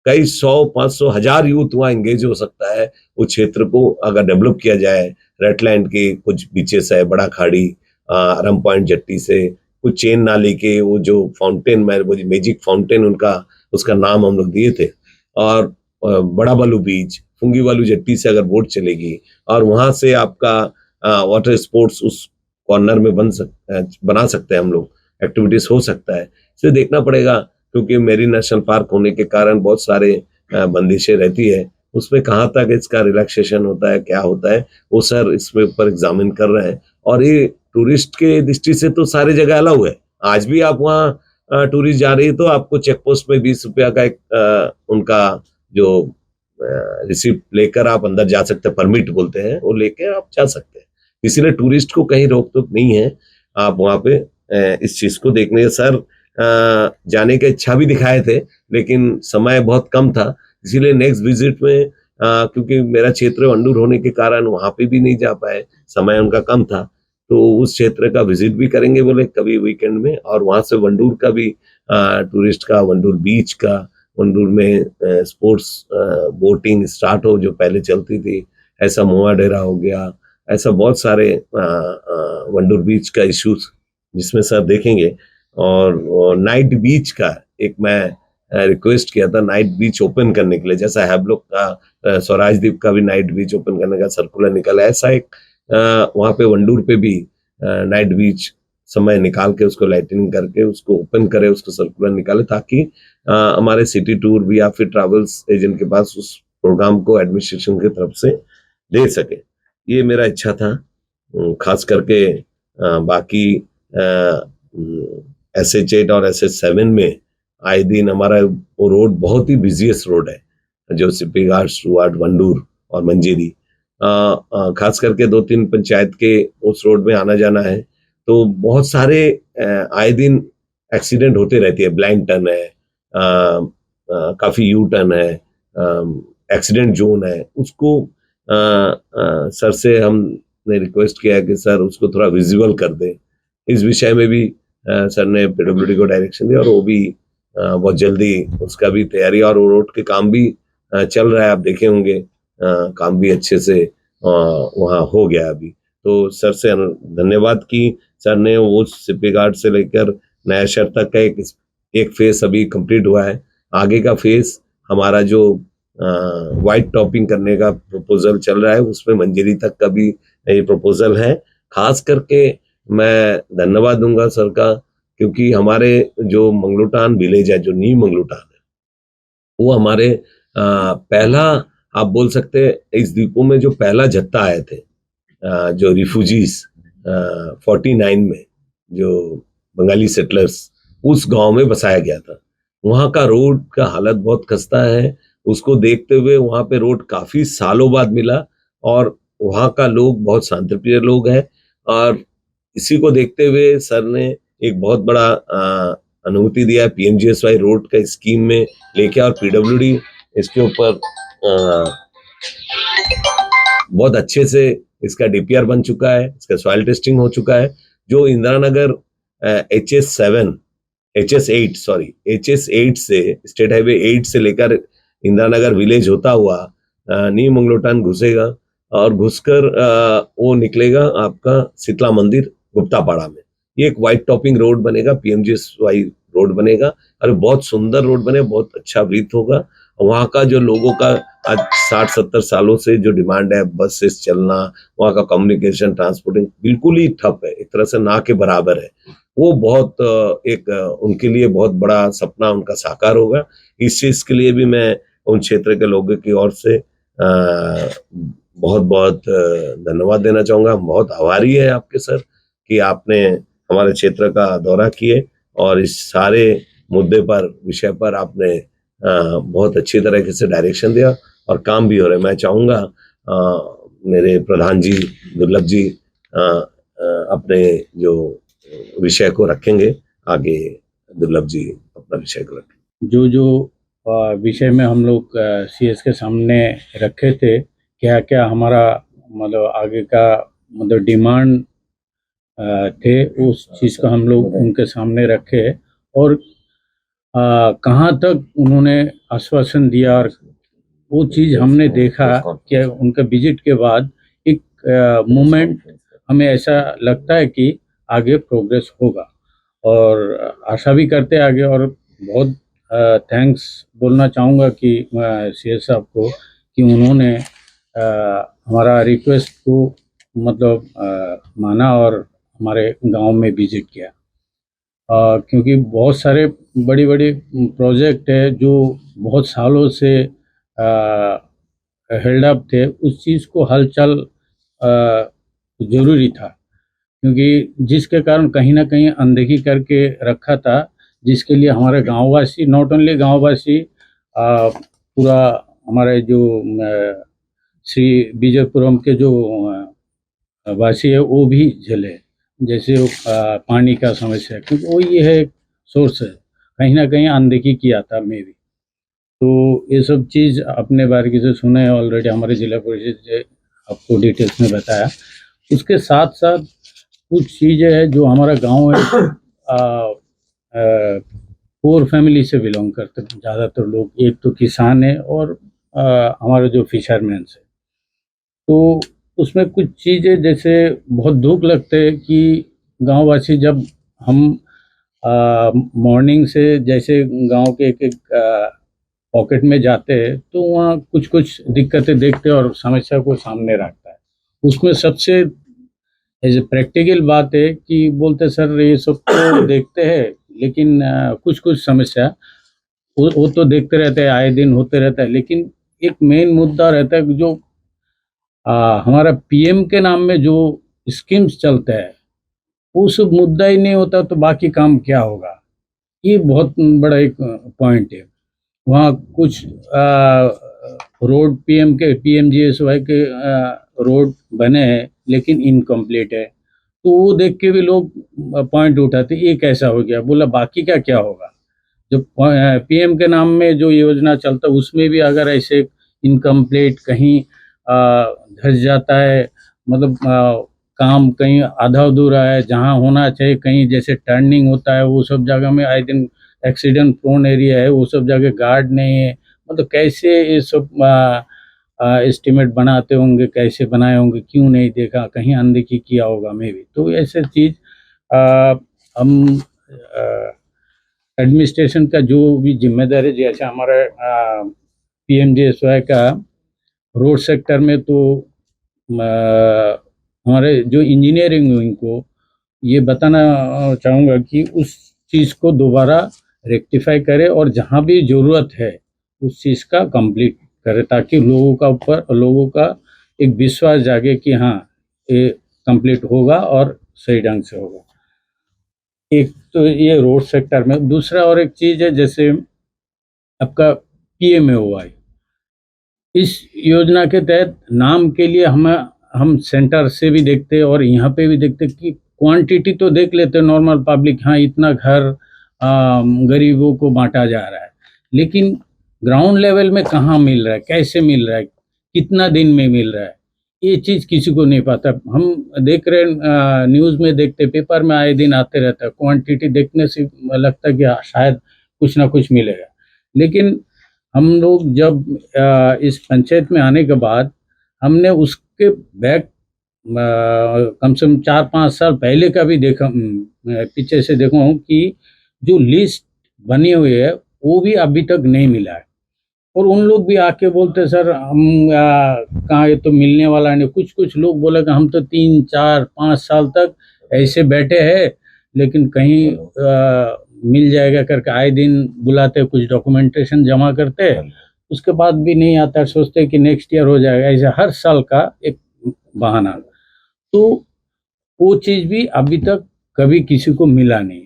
कई 100-500 हजार यूथ वहाँ एंगेज हो सकता है। उस क्षेत्र को अगर डेवलप किया जाए, रेटलैंड के कुछ बीचेस है, बड़ा खाड़ी, आरम पॉइंट जेट्टी से कुछ चेन नाले के वो जो फाउंटेन, वो मैजिक फाउंटेन उनका, उसका नाम हम लोग दिए थे। और बड़ा बालू बीच, फुंगी बालू जेट्टी से अगर बोट चलेगी और वहां से आपका वाटर स्पोर्ट्स उस कॉर्नर में बना सकते हैं हम लोग, एक्टिविटीज हो सकता है। इसे देखना पड़ेगा, क्योंकि मेरी नेशनल पार्क होने के कारण बहुत सारे बंदिशें रहती है, उसमें कहाँ तक इसका रिलैक्सेशन होता है, क्या होता है, वो सर इसमें ऊपर एग्जामिन कर रहे हैं। और ये टूरिस्ट के दृष्टि से तो सारी जगह अलाउ है। आज भी आप वहाँ टूरिस्ट जा रही है तो आपको चेक पोस्ट में 20 रुपया का एक उनका जो रिसिप्ट लेकर आप अंदर जा सकते हैं, परमिट बोलते हैं, वो लेके आप जा सकते हैं। इसीलिए टूरिस्ट को कहीं रोक टोक नहीं है, आप वहाँ पे इस चीज को देखने। सर जाने की इच्छा भी दिखाए थे, लेकिन समय बहुत कम था, इसीलिए नेक्स्ट विजिट में क्योंकि मेरा क्षेत्र वंडूर होने के कारण वहां पे भी नहीं जा पाए, समय उनका कम था, तो उस क्षेत्र का विजिट भी करेंगे बोले कभी वीकेंड में, और वहां से वंडूर का भी टूरिस्ट का, वंडूर बीच का, वंडूर में स्पोर्ट्स बोटिंग स्टार्ट हो जो पहले चलती थी, ऐसा मोआ डेरा हो गया, ऐसा बहुत सारे वंडूर बीच का इश्यूज जिसमें सर देखेंगे। और नाइट बीच का एक मैं रिक्वेस्ट किया था, नाइट बीच ओपन करने के लिए, जैसा हैवलॉक का स्वराज द्वीप का भी नाइट बीच ओपन करने का सर्कुलर निकला, ऐसा एक वहाँ पे वंडूर पे भी नाइट बीच समय निकाल के उसको लाइटनिंग करके उसको ओपन करे, उसको सर्कुलर निकाले, ताकि हमारे सिटी टूर भी या फिर ट्रैवल्स एजेंट के पास उस प्रोग्राम को एडमिनिस्ट्रेशन की तरफ से दे सके। ये मेरा इच्छा था। खास करके बाकी SH8 और SH7 में आए दिन हमारा वो रोड बहुत ही बिजिएस्ट रोड है, जो सिप्पी घाट, स्टुअर्ट, वंडूर और मंजीरी, खास करके 2-3 पंचायत के उस रोड में आना जाना है, तो बहुत सारे आए दिन एक्सीडेंट होते रहती है। ब्लाइंड टर्न है, काफी यू टर्न है, एक्सीडेंट जोन है, उसको सर से हमने रिक्वेस्ट किया है कि सर उसको थोड़ा विजिबल कर दें। इस विषय में भी सर ने PWD को डायरेक्शन दिया, और वो भी बहुत जल्दी उसका भी तैयारी, और वो रोड के काम भी चल रहा है, आप देखे होंगे, काम भी अच्छे से वहाँ हो गया अभी। तो सर से धन्यवाद कि सर ने वो सिप्पी घाट से लेकर नया शहर तक का एक फेस अभी कंप्लीट हुआ है। आगे का फेस हमारा जो व्हाइट टॉपिंग करने का प्रपोजल चल रहा है, उसमें मंजीरी तक का भी ये प्रपोजल है। खास करके मैं धन्यवाद दूंगा सर का, क्योंकि हमारे जो मंगलूटान विलेज है, जो न्यू मंगलूटान है, वो हमारे पहला, आप बोल सकते हैं इस द्वीपों में जो पहला जत्था आए थे, जो रिफ्यूजीज 49 में जो बंगाली सेटलर्स उस गांव में बसाया गया था। वहां का रोड का हालत बहुत खस्ता है, उसको देखते हुए वहां पे रोड काफी सालों बाद मिला, और वहां का लोग बहुत शांतिप्रिय लोग हैं, और इसी को देखते हुए सर ने एक बहुत बड़ा अनुमति दिया है PMGSY रोड का स्कीम में लेके, और PWD इसके ऊपर बहुत अच्छे से इसका DPR बन चुका है, इसका सॉइल टेस्टिंग हो चुका है। जो इंदिरा नगर HS8 से स्टेट हाईवे 8 से लेकर इंदिरा नगर विलेज होता हुआ न्यू मंगलूटान घुसेगा, और घुसकर वो निकलेगा आपका शीतला मंदिर गुप्तापाड़ा में। ये एक व्हाइट टॉपिंग रोड बनेगा, PMGSY रोड बनेगा, और बहुत सुंदर रोड बने, बहुत अच्छा वृत्त होगा। वहाँ का जो लोगों का आज 60-70 सालों से जो डिमांड है, बस से चलना, वहाँ का कम्युनिकेशन ट्रांसपोर्टिंग बिल्कुल ही ठप है, एक तरह से ना के बराबर है। वो बहुत एक उनके लिए बहुत बड़ा सपना उनका साकार होगा। इस चीज के लिए भी मैं उन क्षेत्र के लोगों की ओर से बहुत बहुत धन्यवाद देना चाहूंगा। बहुत आभारी है आपके सर कि आपने हमारे क्षेत्र का दौरा किए, और इस सारे मुद्दे पर, विषय पर आपने बहुत अच्छी तरीके से डायरेक्शन दिया, और काम भी हो रहा है। मैं चाहूंगा मेरे प्रधान जी दुर्लभ जी अपने जो विषय को रखेंगे आगे, दुर्लभ जी अपना विषय को रखें। जो विषय में हम लोग CS के सामने रखे थे, क्या क्या हमारा मतलब आगे का मतलब डिमांड थे, उस चीज़ को हम लोग उनके सामने रखे, और कहाँ तक उन्होंने आश्वासन दिया, और वो चीज़ हमने देखा कि उनका विजिट के बाद एक मूवमेंट हमें ऐसा लगता है कि आगे प्रोग्रेस होगा, और आशा भी करते आगे। और बहुत थैंक्स बोलना चाहूँगा कि CS साहब को कि उन्होंने हमारा रिक्वेस्ट को मतलब माना और हमारे गांव में विजिट किया, क्योंकि बहुत सारे बड़ी बड़ी प्रोजेक्ट है जो बहुत सालों से हेल्ड अप थे, उस चीज़ को हलचल ज़रूरी था, क्योंकि जिसके कारण कहीं ना कहीं अनदेखी करके रखा था, जिसके लिए हमारे गांववासी, नॉट ओनली गांववासी, पूरा हमारे जो श्री विजयपुरम के जो वासी है वो भी झेले, जैसे पानी का समस्या, क्योंकि वो ये है सोर्स है, कहीं ना कहीं अनदेखी किया था मैं भी। तो ये सब चीज़ अपने बारीकी से सुने ऑलरेडी, हमारे जिला परिषद से आपको डिटेल्स में बताया। उसके साथ साथ कुछ चीज़ें हैं जो हमारा गांव है, पुअर फैमिली से बिलोंग करते हैं ज़्यादातर लोग। एक तो किसान है और हमारे जो फिशरमैन है, तो उसमें कुछ चीज़ें जैसे बहुत दुख लगते हैं कि गांववासी जब हम मॉर्निंग से जैसे गांव के एक एक पॉकेट में जाते हैं तो वहाँ कुछ कुछ दिक्कतें देखते हैं और समस्या को सामने रखता है। उसमें सबसे एज ए प्रैक्टिकल बात है कि बोलते सर ये सब तो देखते हैं, लेकिन कुछ कुछ समस्या वो तो देखते रहते हैं, आए दिन होते रहता है, लेकिन एक मेन मुद्दा रहता है कि जो हमारा पीएम के नाम में जो स्कीम्स चलते हैं वो सब मुद्दा ही नहीं होता तो बाकी काम क्या होगा, ये बहुत बड़ा एक पॉइंट है। वहाँ कुछ रोड पीएमजीएसवाई के रोड बने हैं लेकिन इनकम्प्लीट है, तो वो देख के भी लोग पॉइंट उठाते ये कैसा हो गया, बोला बाकी का क्या होगा। जो पीएम के नाम में जो योजना चलता है उसमें भी अगर ऐसे इनकम्प्लीट कहीं धस जाता है, मतलब काम कहीं आधा अधूरा है, जहाँ होना चाहिए कहीं जैसे टर्निंग होता है वो सब जगह में I think accident prone area है, वो सब जगह गार्ड नहीं है, मतलब कैसे ये सब एस्टिमेट बनाते होंगे, कैसे बनाए होंगे, क्यों नहीं देखा, कहीं अनदेखी किया होगा मे भी। तो ऐसे चीज़ हम एडमिनिस्ट्रेशन का जो भी जिम्मेदार है, जैसे हमारा पीएमजीएसवाई का रोड सेक्टर में, तो हमारे जो इंजीनियरिंग विंग को ये बताना चाहूँगा कि उस चीज़ को दोबारा रेक्टिफाई करे और जहाँ भी ज़रूरत है उस चीज़ का कंप्लीट करे, ताकि लोगों का एक विश्वास जागे कि हाँ ये कंप्लीट होगा और सही ढंग से होगा। एक तो ये रोड सेक्टर में। दूसरा और एक चीज़ है जैसे आपका पीएमएवाई, इस योजना के तहत नाम के लिए हम सेंटर से भी देखते हैं और यहाँ पे भी देखते कि क्वांटिटी तो देख लेते नॉर्मल पब्लिक, हाँ इतना घर गरीबों को बांटा जा रहा है, लेकिन ग्राउंड लेवल में कहाँ मिल रहा है, कैसे मिल रहा है, कितना दिन में मिल रहा है, ये चीज़ किसी को नहीं पता। हम देख रहे न्यूज़ में देखते, पेपर में आए दिन आते रहता है, क्वांटिटी देखने से लगता है कि शायद कुछ ना कुछ मिलेगा। लेकिन हम लोग जब इस पंचायत में आने के बाद हमने उसके बैक कम से कम 4-5 साल पहले का भी देखा, पीछे से देखा हूँ कि जो लिस्ट बनी हुई है वो भी अभी तक नहीं मिला है। और उन लोग भी आके बोलते सर हम कहाँ, ये तो मिलने वाला नहीं। कुछ कुछ लोग बोले कि हम तो 3-4-5 साल तक ऐसे बैठे हैं, लेकिन कहीं मिल जाएगा करके आए दिन बुलाते, कुछ डॉक्यूमेंटेशन जमा करते, उसके बाद भी नहीं आता, सोचते कि नेक्स्ट ईयर हो जाएगा। ऐसे हर साल का एक बहाना। तो वो चीज़ भी अभी तक कभी किसी को मिला नहीं,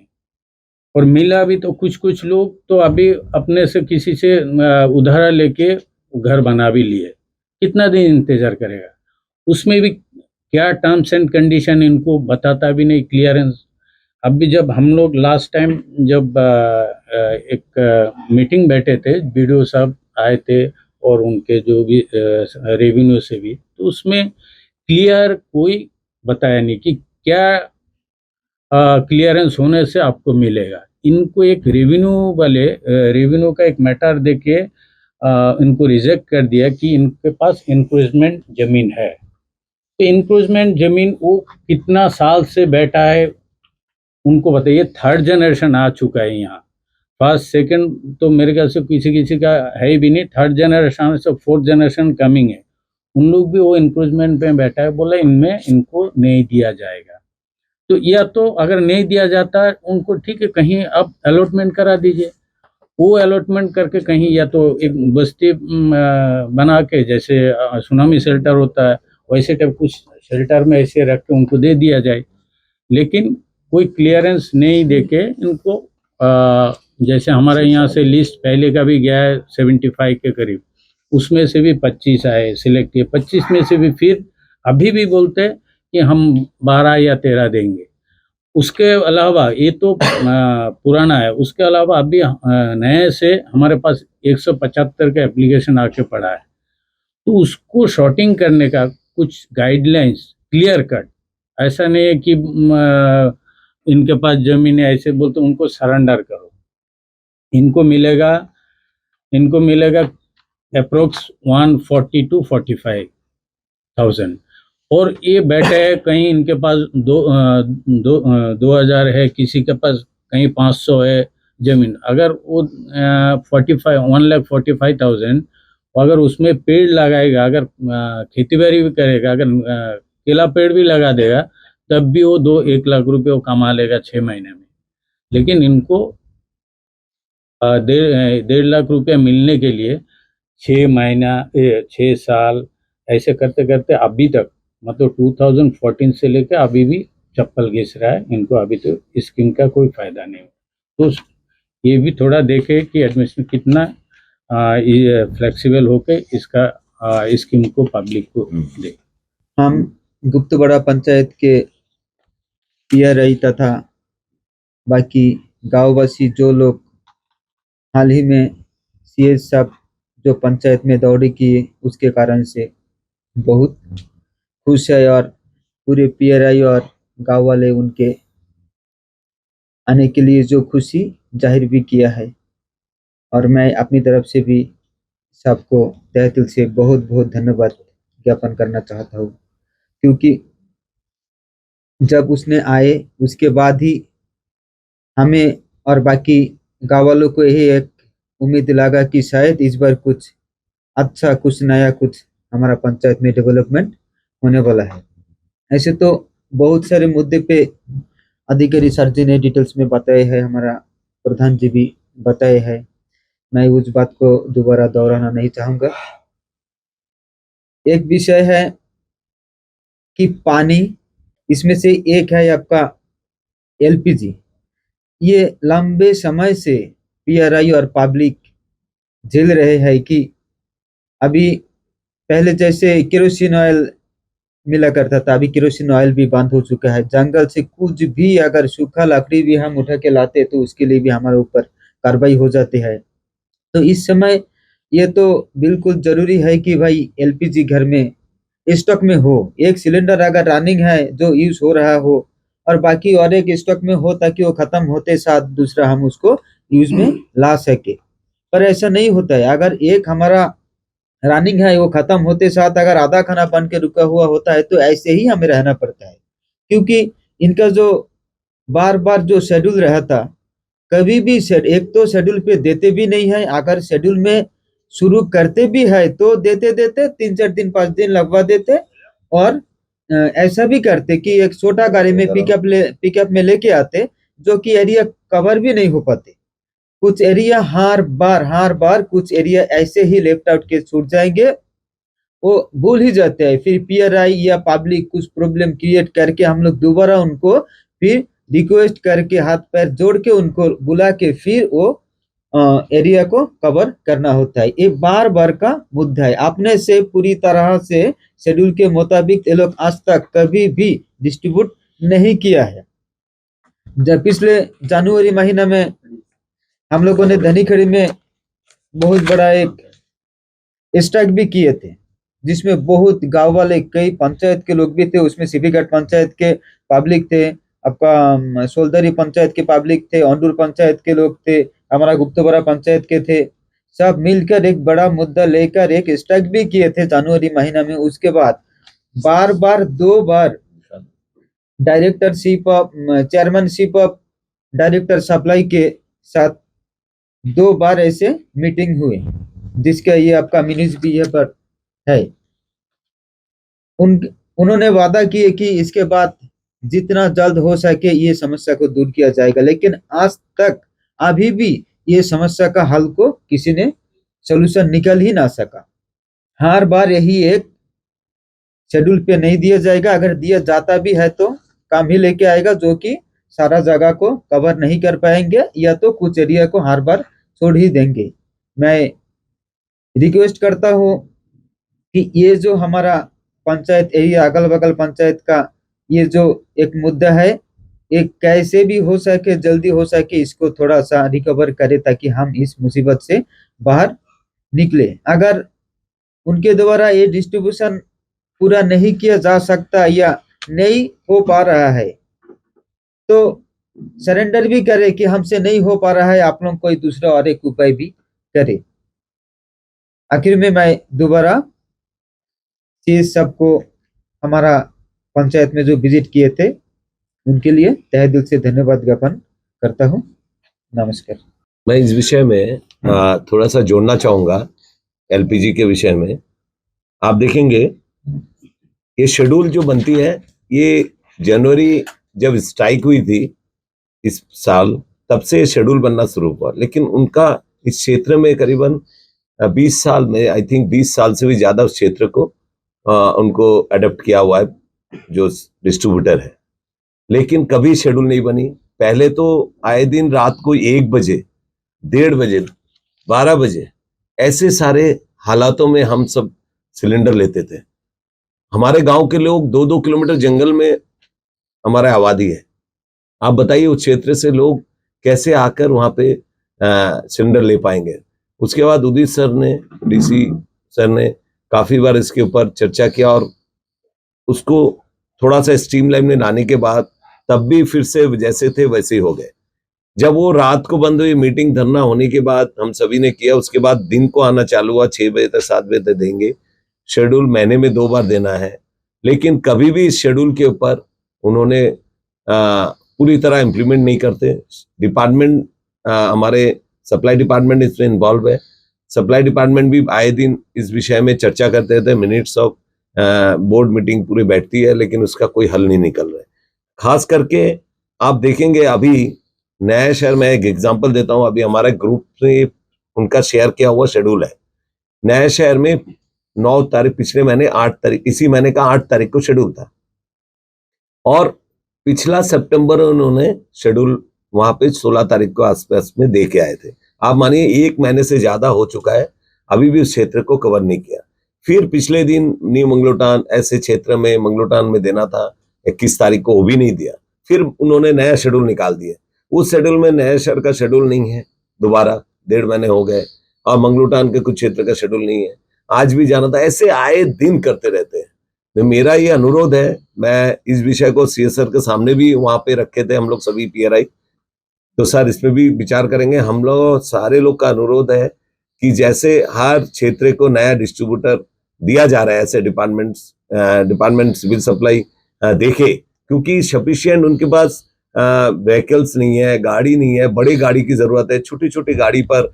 और मिला भी तो कुछ कुछ लोग तो अभी अपने से किसी से उधार लेके घर बना भी लिए। कितना दिन इंतजार करेगा, उसमें भी क्या टर्म्स एंड कंडीशन इनको बताता भी नहीं, क्लियरेंस। अभी जब हम लोग लास्ट टाइम जब एक मीटिंग बैठे थे, बीडीओ साहब आए थे और उनके जो भी रेवेन्यू से भी, तो उसमें क्लियर कोई बताया नहीं कि क्या क्लियरेंस होने से आपको मिलेगा। इनको एक रेवेन्यू का एक मैटर देके इनको रिजेक्ट कर दिया कि इनके पास इंक्रोचमेंट जमीन है। तो इंक्रोचमेंट जमीन वो कितना साल से बैठा है उनको बताइए। थर्ड जनरेशन आ चुका है यहाँ, फर्स्ट सेकंड तो मेरे ख्याल से किसी का है भी नहीं, थर्ड जनरेशन से फोर्थ जनरेशन कमिंग है। उन लोग भी वो इंक्रोचमेंट पे बैठा है, बोला इनमें इनको नहीं दिया जाएगा। तो या तो अगर नहीं दिया जाता उनको, ठीक है कहीं आप अलॉटमेंट करा दीजिए, वो अलॉटमेंट करके कहीं या तो एक बस्ती बना के, जैसे सुनामी शेल्टर होता है वैसे टाइप कुछ शेल्टर में ऐसे रख के उनको दे दिया जाए। लेकिन कोई क्लियरेंस नहीं देके इनको जैसे हमारे यहाँ से लिस्ट पहले का भी गया है 75 के करीब, उसमें से भी 25 आए सिलेक्ट किए, 25 में से भी फिर अभी भी बोलते हैं कि हम 12 या 13 देंगे। उसके अलावा ये तो पुराना है, उसके अलावा अभी नए से हमारे पास 175 का एप्लीकेशन आके पड़ा है। तो उसको शॉर्टिंग करने का कुछ गाइडलाइंस क्लियर कट, ऐसा नहीं है कि इनके पास जमीन है ऐसे बोलते उनको सरेंडर करो। इनको मिलेगा अप्रोक्स 140 to 45,000 और ये बैठे हैं कहीं इनके पास 2,000 है, किसी के पास कहीं 500 है जमीन। अगर वो 1,45,000 अगर उसमें पेड़ लगाएगा, अगर खेती बाड़ी भी करेगा, अगर केला पेड़ भी लगा देगा, तब भी वो 1 लाख रुपए वो कमा लेगा 6 महीने में। लेकिन इनको 1.5 लाख रुपया मिलने के लिए 6 महीना 6 साल ऐसे करते करते अभी तक, मतलब 2014 से लेकर अभी भी चप्पल घिस रहा है इनको। अभी तो स्कीम का कोई फायदा नहीं। तो ये भी थोड़ा देखे कि एडमिशन कितना फ्लेक्सिबल होके इसका स्कीम को पब्लिक को दे। हम गुप्तबड़ा पंचायत के पीआरआई तथा बाकी गांववासी जो लोग हाल ही में सीएस साहब जो पंचायत में दौरे किए उसके कारण से बहुत खुश है और पूरे पीआरआई और गांव वाले उनके आने के लिए जो खुशी जाहिर भी किया है। और मैं अपनी तरफ से भी सबको तहे दिल से बहुत बहुत धन्यवाद ज्ञापन करना चाहता हूँ, क्योंकि जब उसने आए उसके बाद ही हमें और बाकी गाँव वालों को यही एक उम्मीद लगा कि शायद इस बार कुछ अच्छा, कुछ नया, कुछ हमारा पंचायत में डेवलपमेंट होने वाला है। ऐसे तो बहुत सारे मुद्दे पे अधिकारी सर जी ने डिटेल्स में बताए हैं, हमारा प्रधान जी भी बताए हैं, मैं उस बात को दोबारा दोहराना नहीं चाहूंगा। एक विषय है कि पानी, इसमें से एक है आपका एलपीजी। ये लंबे समय से पीआरआई और पब्लिक झेल रहे हैं कि अभी पहले जैसे केरोसिन ऑयल मिला करता था, अभी केरोसिन ऑयल भी बंद हो चुका है। जंगल से कुछ भी अगर सूखा लकड़ी भी हम उठा के लाते तो उसके लिए भी हमारे ऊपर कार्रवाई हो जाती है। तो इस समय ये तो बिल्कुल जरूरी है कि भाई एलपीजी घर में स्टॉक में हो, एक सिलेंडर अगर रनिंग है जो यूज हो रहा हो और बाकी और एक स्टॉक में हो, ताकि वो खत्म होते साथ दूसरा हम उसको यूज में ला सके। पर ऐसा नहीं होता है, अगर एक हमारा रनिंग है वो खत्म होते साथ अगर आधा खाना बन के रुका हुआ होता है तो ऐसे ही हमें रहना पड़ता है, क्योंकि इनका जो बार बार जो शेड्यूल रहता, कभी भी एक तो शेड्यूल पे देते भी नहीं है, अगर शेड्यूल में शुरू करते भी है तो देते 3-4 दिन 5 दिन लगवा देते। और ऐसा भी करते कि एक छोटा गाड़ी में पिकअप में लेके आते, जो कि एरिया कवर भी नहीं हो पाते। कुछ एरिया हर बार कुछ एरिया ऐसे ही लेफ्ट आउट के छूट जाएंगे, वो भूल ही जाते हैं। फिर पीआरआई या पब्लिक कुछ प्रॉब्लम क्रिएट करके हम लोग दोबारा उनको फिर रिक्वेस्ट करके हाथ पैर जोड़ के उनको बुला के फिर वो एरिया को कवर करना होता है। ये बार बार का मुद्दा है, अपने से पूरी तरह से शेड्यूल के मुताबिक ये लोग आज तक कभी भी डिस्ट्रीब्यूट नहीं किया है। जब पिछले जनवरी महीना में हम लोगों ने धनीखड़ी में बहुत बड़ा एक स्ट्राइक भी किए थे, जिसमें बहुत गांव वाले, कई पंचायत के लोग भी थे, उसमें सिपीघाट पंचायत के पब्लिक थे, आपका सोलदरी पंचायत के पब्लिक थे, औंडूर पंचायत के लोग थे, हमारा गुप्तबड़ा पंचायत के थे। सब मिलकर एक बड़ा मुद्दा लेकर एक स्ट्राइक भी किए थे जनवरी महीना में। उसके बाद दो बार directorship of chairmanship of director supply के साथ 2 बार ऐसे मीटिंग हुए, जिसका ये आपका मिनट्स भी है पर है। उन्होंने वादा किए कि इसके बाद जितना जल्द हो सके ये समस्या को दूर किया जाएगा, लेकिन आज तक अभी भी ये समस्या का हल को किसी ने सोल्यूशन निकल ही ना सका। हर बार यही एक शेड्यूल पे नहीं दिया जाएगा, अगर दिया जाता भी है तो काम ही लेके आएगा, जो कि सारा जगह को कवर नहीं कर पाएंगे या तो कुछ एरिया को हर बार छोड़ ही देंगे। मैं रिक्वेस्ट करता हूँ कि ये जो हमारा पंचायत एरिया, अगल बगल पंचायत का ये जो एक मुद्दा है, एक कैसे भी हो सके, जल्दी हो सके, इसको थोड़ा सा रिकवर करे ताकि हम इस मुसीबत से बाहर निकले। अगर उनके द्वारा ये डिस्ट्रीब्यूशन पूरा नहीं किया जा सकता या नहीं हो पा रहा है तो सरेंडर भी करे कि हमसे नहीं हो पा रहा है, आप लोग कोई दूसरा और एक उपाय भी करे। आखिर में मैं दोबारा चीज सबको हमारा पंचायत में जो विजिट किए थे उनके लिए तहे दिल से धन्यवाद ज्ञापन करता हूँ। नमस्कार। मैं इस विषय में थोड़ा सा जोड़ना चाहूंगा एलपीजी के विषय में। आप देखेंगे ये शेड्यूल जो बनती है, ये जनवरी जब स्ट्राइक हुई थी इस साल, तब से शेड्यूल बनना शुरू हुआ, लेकिन उनका इस क्षेत्र में करीबन 20 साल में, आई थिंक 20 साल से भी ज्यादा उस क्षेत्र को उनको अडॉप्ट किया हुआ है जो डिस्ट्रीब्यूटर है, लेकिन कभी शेड्यूल नहीं बनी। पहले तो आए दिन रात को 1 बजे, 1:30 बजे, 12 बजे ऐसे सारे हालातों में हम सब सिलेंडर लेते थे। हमारे गांव के लोग 2-2 किलोमीटर जंगल में हमारा आबादी है। आप बताइए उस क्षेत्र से लोग कैसे आकर वहां पे सिलेंडर ले पाएंगे। उसके बाद उदित सर ने, डीसी सर ने काफी बार इसके ऊपर चर्चा किया और उसको थोड़ा सा स्ट्रीमलाइन में लाने के बाद तब भी फिर से जैसे थे वैसे ही हो गए। जब वो रात को बंद हुई, मीटिंग धरना होने के बाद हम सभी ने किया, उसके बाद दिन को आना चालू हुआ। 6 बजे तक 7 बजे तक देंगे। शेड्यूल महीने में 2 बार देना है, लेकिन कभी भी इस शेड्यूल के ऊपर उन्होंने पूरी तरह इम्प्लीमेंट नहीं करते। डिपार्टमेंट, हमारे सप्लाई डिपार्टमेंट इसमें इन्वॉल्व है। सप्लाई डिपार्टमेंट भी आए दिन इस विषय में चर्चा करते थे। मिनट्स ऑफ बोर्ड मीटिंग पूरी बैठती है, लेकिन उसका कोई हल नहीं निकल रहा है। खास करके आप देखेंगे अभी नया शहर में, एक एग्जांपल देता हूं, अभी हमारे ग्रुप से उनका शेयर किया हुआ शेड्यूल है। नया शहर में 9 तारीख, पिछले महीने 8 तारीख, इसी महीने का 8 तारीख को शेड्यूल था, और पिछला सितंबर उन्होंने शेड्यूल वहां पे 16 तारीख को आसपास में दे के आए थे। आप मानिए 1 महीने से ज्यादा हो चुका है, अभी भी उस क्षेत्र को कवर नहीं किया। फिर पिछले दिन न्यू मंगलोटान ऐसे क्षेत्र में, मंगलोटान में देना था 21 तारीख को, वो भी नहीं दिया। फिर उन्होंने नया शेड्यूल निकाल दिया। उस शेड्यूल में नया शहर का शेड्यूल नहीं है, दोबारा 1.5 महीने हो गए, और मंगलोटान के कुछ क्षेत्र का शेड्यूल नहीं है। आज भी जाना था। ऐसे आए दिन करते रहते हैं। तो मेरा ये अनुरोध है, मैं इस विषय को सीएस सर के सामने भी वहां पे रखे थे हम लोग सभी पीआरआई, तो सर इसमें भी विचार करेंगे। हम लोग सारे लोग का अनुरोध है कि जैसे हर क्षेत्र को नया डिस्ट्रीब्यूटर दिया जा रहा है, ऐसे डिपार्टमेंट सिविल सप्लाई देखे, क्योंकि सफिशिएंट उनके पास व्हीकल्स नहीं है, गाड़ी नहीं है, बड़ी गाड़ी की जरूरत है। छोटी छोटी गाड़ी पर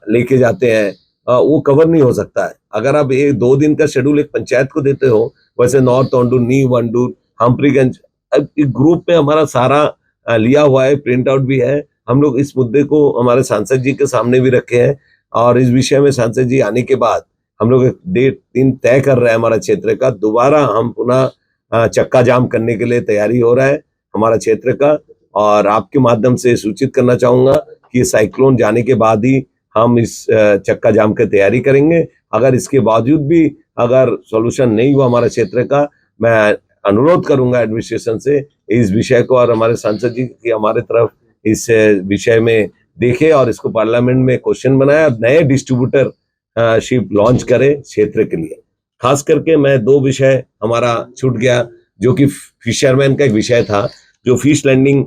लेके जाते हैं, वो कवर नहीं हो सकता है। अगर आप 2 दिन का शेड्यूल एक पंचायत को देते हो, वैसे नॉर्थ औंडूर, न्यू वंडूर, हम्प्रीगंज, एक ग्रुप में हमारा सारा लिया हुआ है, प्रिंट आउट भी है। हम लोग इस मुद्दे को हमारे सांसद जी के सामने भी रखे हैं, और इस विषय में सांसद जी आने के बाद हम लोग एक डेट दिन तय कर रहे हैं हमारा क्षेत्र का। दोबारा हम पुनः चक्का जाम करने के लिए तैयारी हो रहा है हमारा क्षेत्र का, और आपके माध्यम से सूचित करना चाहूंगा कि साइक्लोन जाने के बाद ही हम इस चक्का जाम की तैयारी करेंगे। अगर इसके बावजूद भी अगर सॉल्यूशन नहीं हुआ हमारे क्षेत्र का, मैं अनुरोध करूंगा एडमिनिस्ट्रेशन से इस विषय को, और हमारे सांसद जी की हमारे तरफ इस विषय में देखे और इसको पार्लियामेंट में क्वेश्चन बनाया, नए डिस्ट्रीब्यूटर शिप लॉन्च करे क्षेत्र के लिए। खास करके मैं 2 विषय हमारा छूट गया, जो कि फिशरमैन का एक विषय था, जो फिश लैंडिंग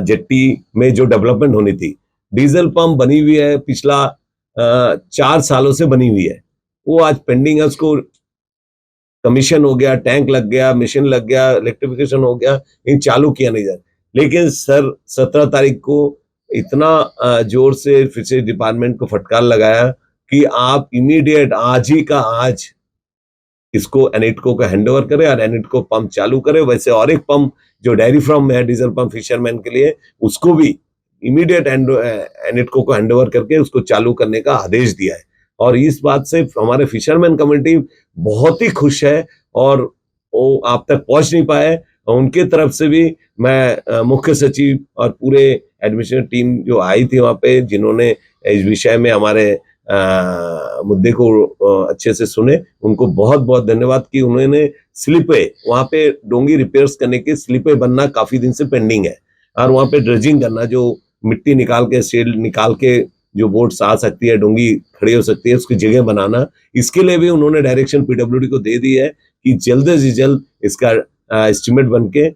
जेट्टी में जो डेवलपमेंट होनी थी। डीजल पंप बनी हुई है, पिछला 4 सालों से बनी हुई है, वो आज पेंडिंग है। उसको कमीशन हो गया, टैंक लग गया, मशीन लग गया, इलेक्ट्रिफिकेशन हो गया, इन चालू किया नहीं जा। लेकिन सर 17 तारीख को इतना जोर से फिशरीज डिपार्टमेंट को फटकार लगाया कि आप इमीडिएट आज ही का आज इसको एनिटको का हैंडओवर करे और एनिटको पंप चालू करे। वैसे और एक पंप जो डेयरी फार्म में है, डीजल पंप फिशरमैन के लिए, उसको भी इमीडिएट एनिटको को हैंडओवर करके उसको चालू करने का आदेश दिया है। और इस बात से हमारे फिशरमैन कम्युनिटी बहुत ही खुश है, और वो आप तक पहुंच नहीं पाए। उनके तरफ से भी मैं मुख्य सचिव और पूरे एडमिनिस्ट्रेटिव टीम जो आई थी वहां पे, जिन्होंने इस विषय में हमारे मुद्दे को अच्छे से सुने। उनको बहुत बहुत धन्यवाद कि उन्होंने स्लिपे, वहां पे डोंगी रिपेयर्स करने के स्लिपे बनना काफी दिन से पेंडिंग है, और वहां पे ड्रेजिंग करना, जो मिट्टी निकाल के शेड निकाल के जो बोट्स आ सकती है, डोंगी खड़ी हो सकती है, उसकी जगह बनाना, इसके लिए भी उन्होंने डायरेक्शन पीडब्ल्यूडी को दे दी है कि जल्द से जल्द इसका एस्टिमेट बन के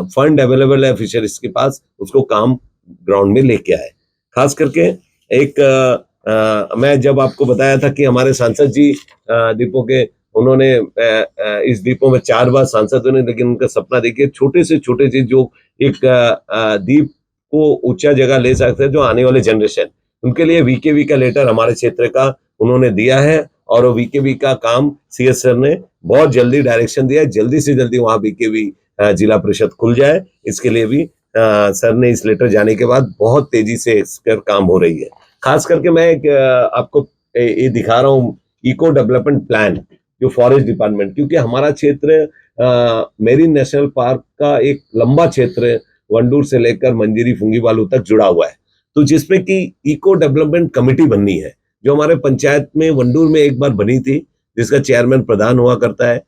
फंड अवेलेबल है फिशरीज के पास, उसको काम ग्राउंड में लेके आए। खास करके एक मैं जब आपको बताया था कि हमारे सांसद जी द्वीपों के, उन्होंने इस द्वीपों में 4 बार सांसद बने, लेकिन उनका सपना देखिए छोटे से छोटे चीज जो एक द्वीप को ऊंचा जगह ले सकते हैं, जो आने वाले जनरेशन, उनके लिए वीकेवी का लेटर हमारे क्षेत्र का उन्होंने दिया है, और वो वीकेवी का काम सीएस सर ने बहुत जल्दी डायरेक्शन दिया है, जल्दी से जल्दी वहां वीकेवी जिला परिषद खुल जाए। इसके लिए भी सर ने इस लेटर जाने के बाद बहुत तेजी से इस पर काम हो रही है। खास करके मैं आपको ये दिखा रहा हूँ इको डेवलपमेंट प्लान, जो फॉरेस्ट डिपार्टमेंट, क्योंकि हमारा क्षेत्र मेरीन नेशनल पार्क का एक लंबा क्षेत्र वंडूर से लेकर मंजीरी फुंगीबालू तक जुड़ा हुआ है, तो जिसमें कि इको डेवलपमेंट कमेटी बननी है, जो हमारे पंचायत में वंडूर में एक बार बनी थी, जिसका चेयरमैन प्रधान हुआ करता है,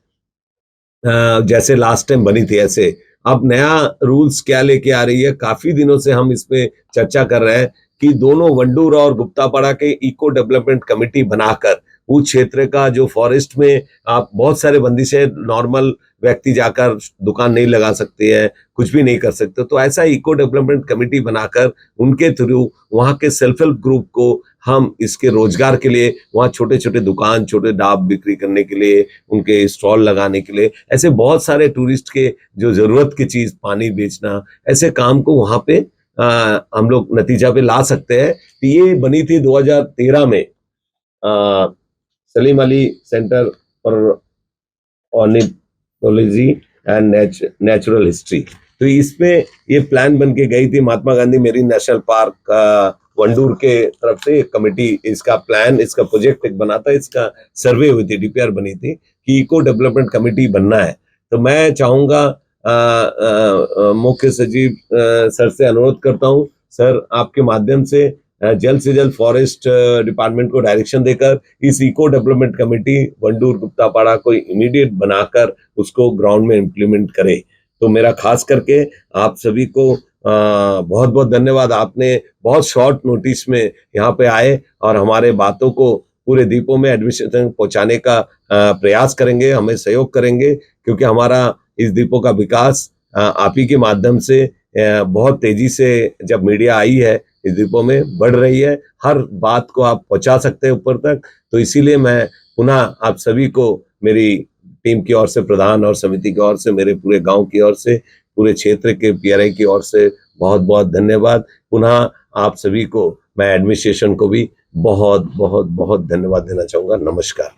जैसे लास्ट टाइम बनी थी ऐसे। अब नया रूल्स क्या लेके आ रही है, काफी दिनों से हम इस पे चर्चा कर रहे हैं कि दोनों वंडूर और गुप्तापाड़ा के इको डेवलपमेंट कमेटी बनाकर उस क्षेत्र का जो फॉरेस्ट में आप बहुत सारे बंदिशें, नॉर्मल व्यक्ति जाकर दुकान नहीं लगा सकते हैं, कुछ भी नहीं कर सकते, तो ऐसा इको डेवलपमेंट कमेटी बनाकर उनके थ्रू वहाँ के सेल्फ हेल्प ग्रुप को हम इसके रोजगार के लिए, वहाँ छोटे छोटे दुकान, छोटे डाब बिक्री करने के लिए, उनके स्टॉल लगाने के लिए, ऐसे बहुत सारे टूरिस्ट के जो जरूरत की चीज, पानी बेचना, ऐसे काम को वहाँ पे हम लोग नतीजा पे ला सकते हैं। तो ये बनी थी 2013 में Salim Ali centre for ornithology and natural history, तो इसमें ये प्लान बन के गई थी। Mahatma Gandhi marine national park Wandoor के तरफ से एक कमेटी इसका प्लान, इसका प्रोजेक्ट एक बना था, इसका सर्वे हुई थी, डीपीआर बनी थी कि इको डेवलपमेंट कमेटी बनना है। तो मैं चाहूंगा मुख्य सचिव सर से अनुरोध करता हूं, सर आपके माध्यम से जल्द फॉरेस्ट डिपार्टमेंट को डायरेक्शन देकर इस eco development committee Wandoor Guptapara को इमीडिएट बनाकर उसको ग्राउंड में इम्प्लीमेंट करे। तो मेरा खास करके आप सभी को बहुत बहुत धन्यवाद। आपने बहुत शॉर्ट नोटिस में यहाँ पे आए और हमारे बातों को पूरे द्वीपों में एडमिनिस्ट्रेशन पहुंचाने का प्रयास करेंगे, हमें सहयोग करेंगे, क्योंकि हमारा इस द्वीपों का विकास आप ही के माध्यम से बहुत तेजी से, जब मीडिया आई है, इस द्वीपों में बढ़ रही है। हर बात को आप पहुंचा सकते हैं ऊपर तक। तो इसीलिए मैं पुनः आप सभी को मेरी टीम की ओर से, प्रधान और समिति की ओर से, मेरे पूरे गांव की ओर से, पूरे क्षेत्र के पीआरआई की ओर से बहुत बहुत धन्यवाद। पुनः आप सभी को, मैं एडमिनिस्ट्रेशन को भी बहुत बहुत बहुत धन्यवाद देना चाहूंगा। नमस्कार।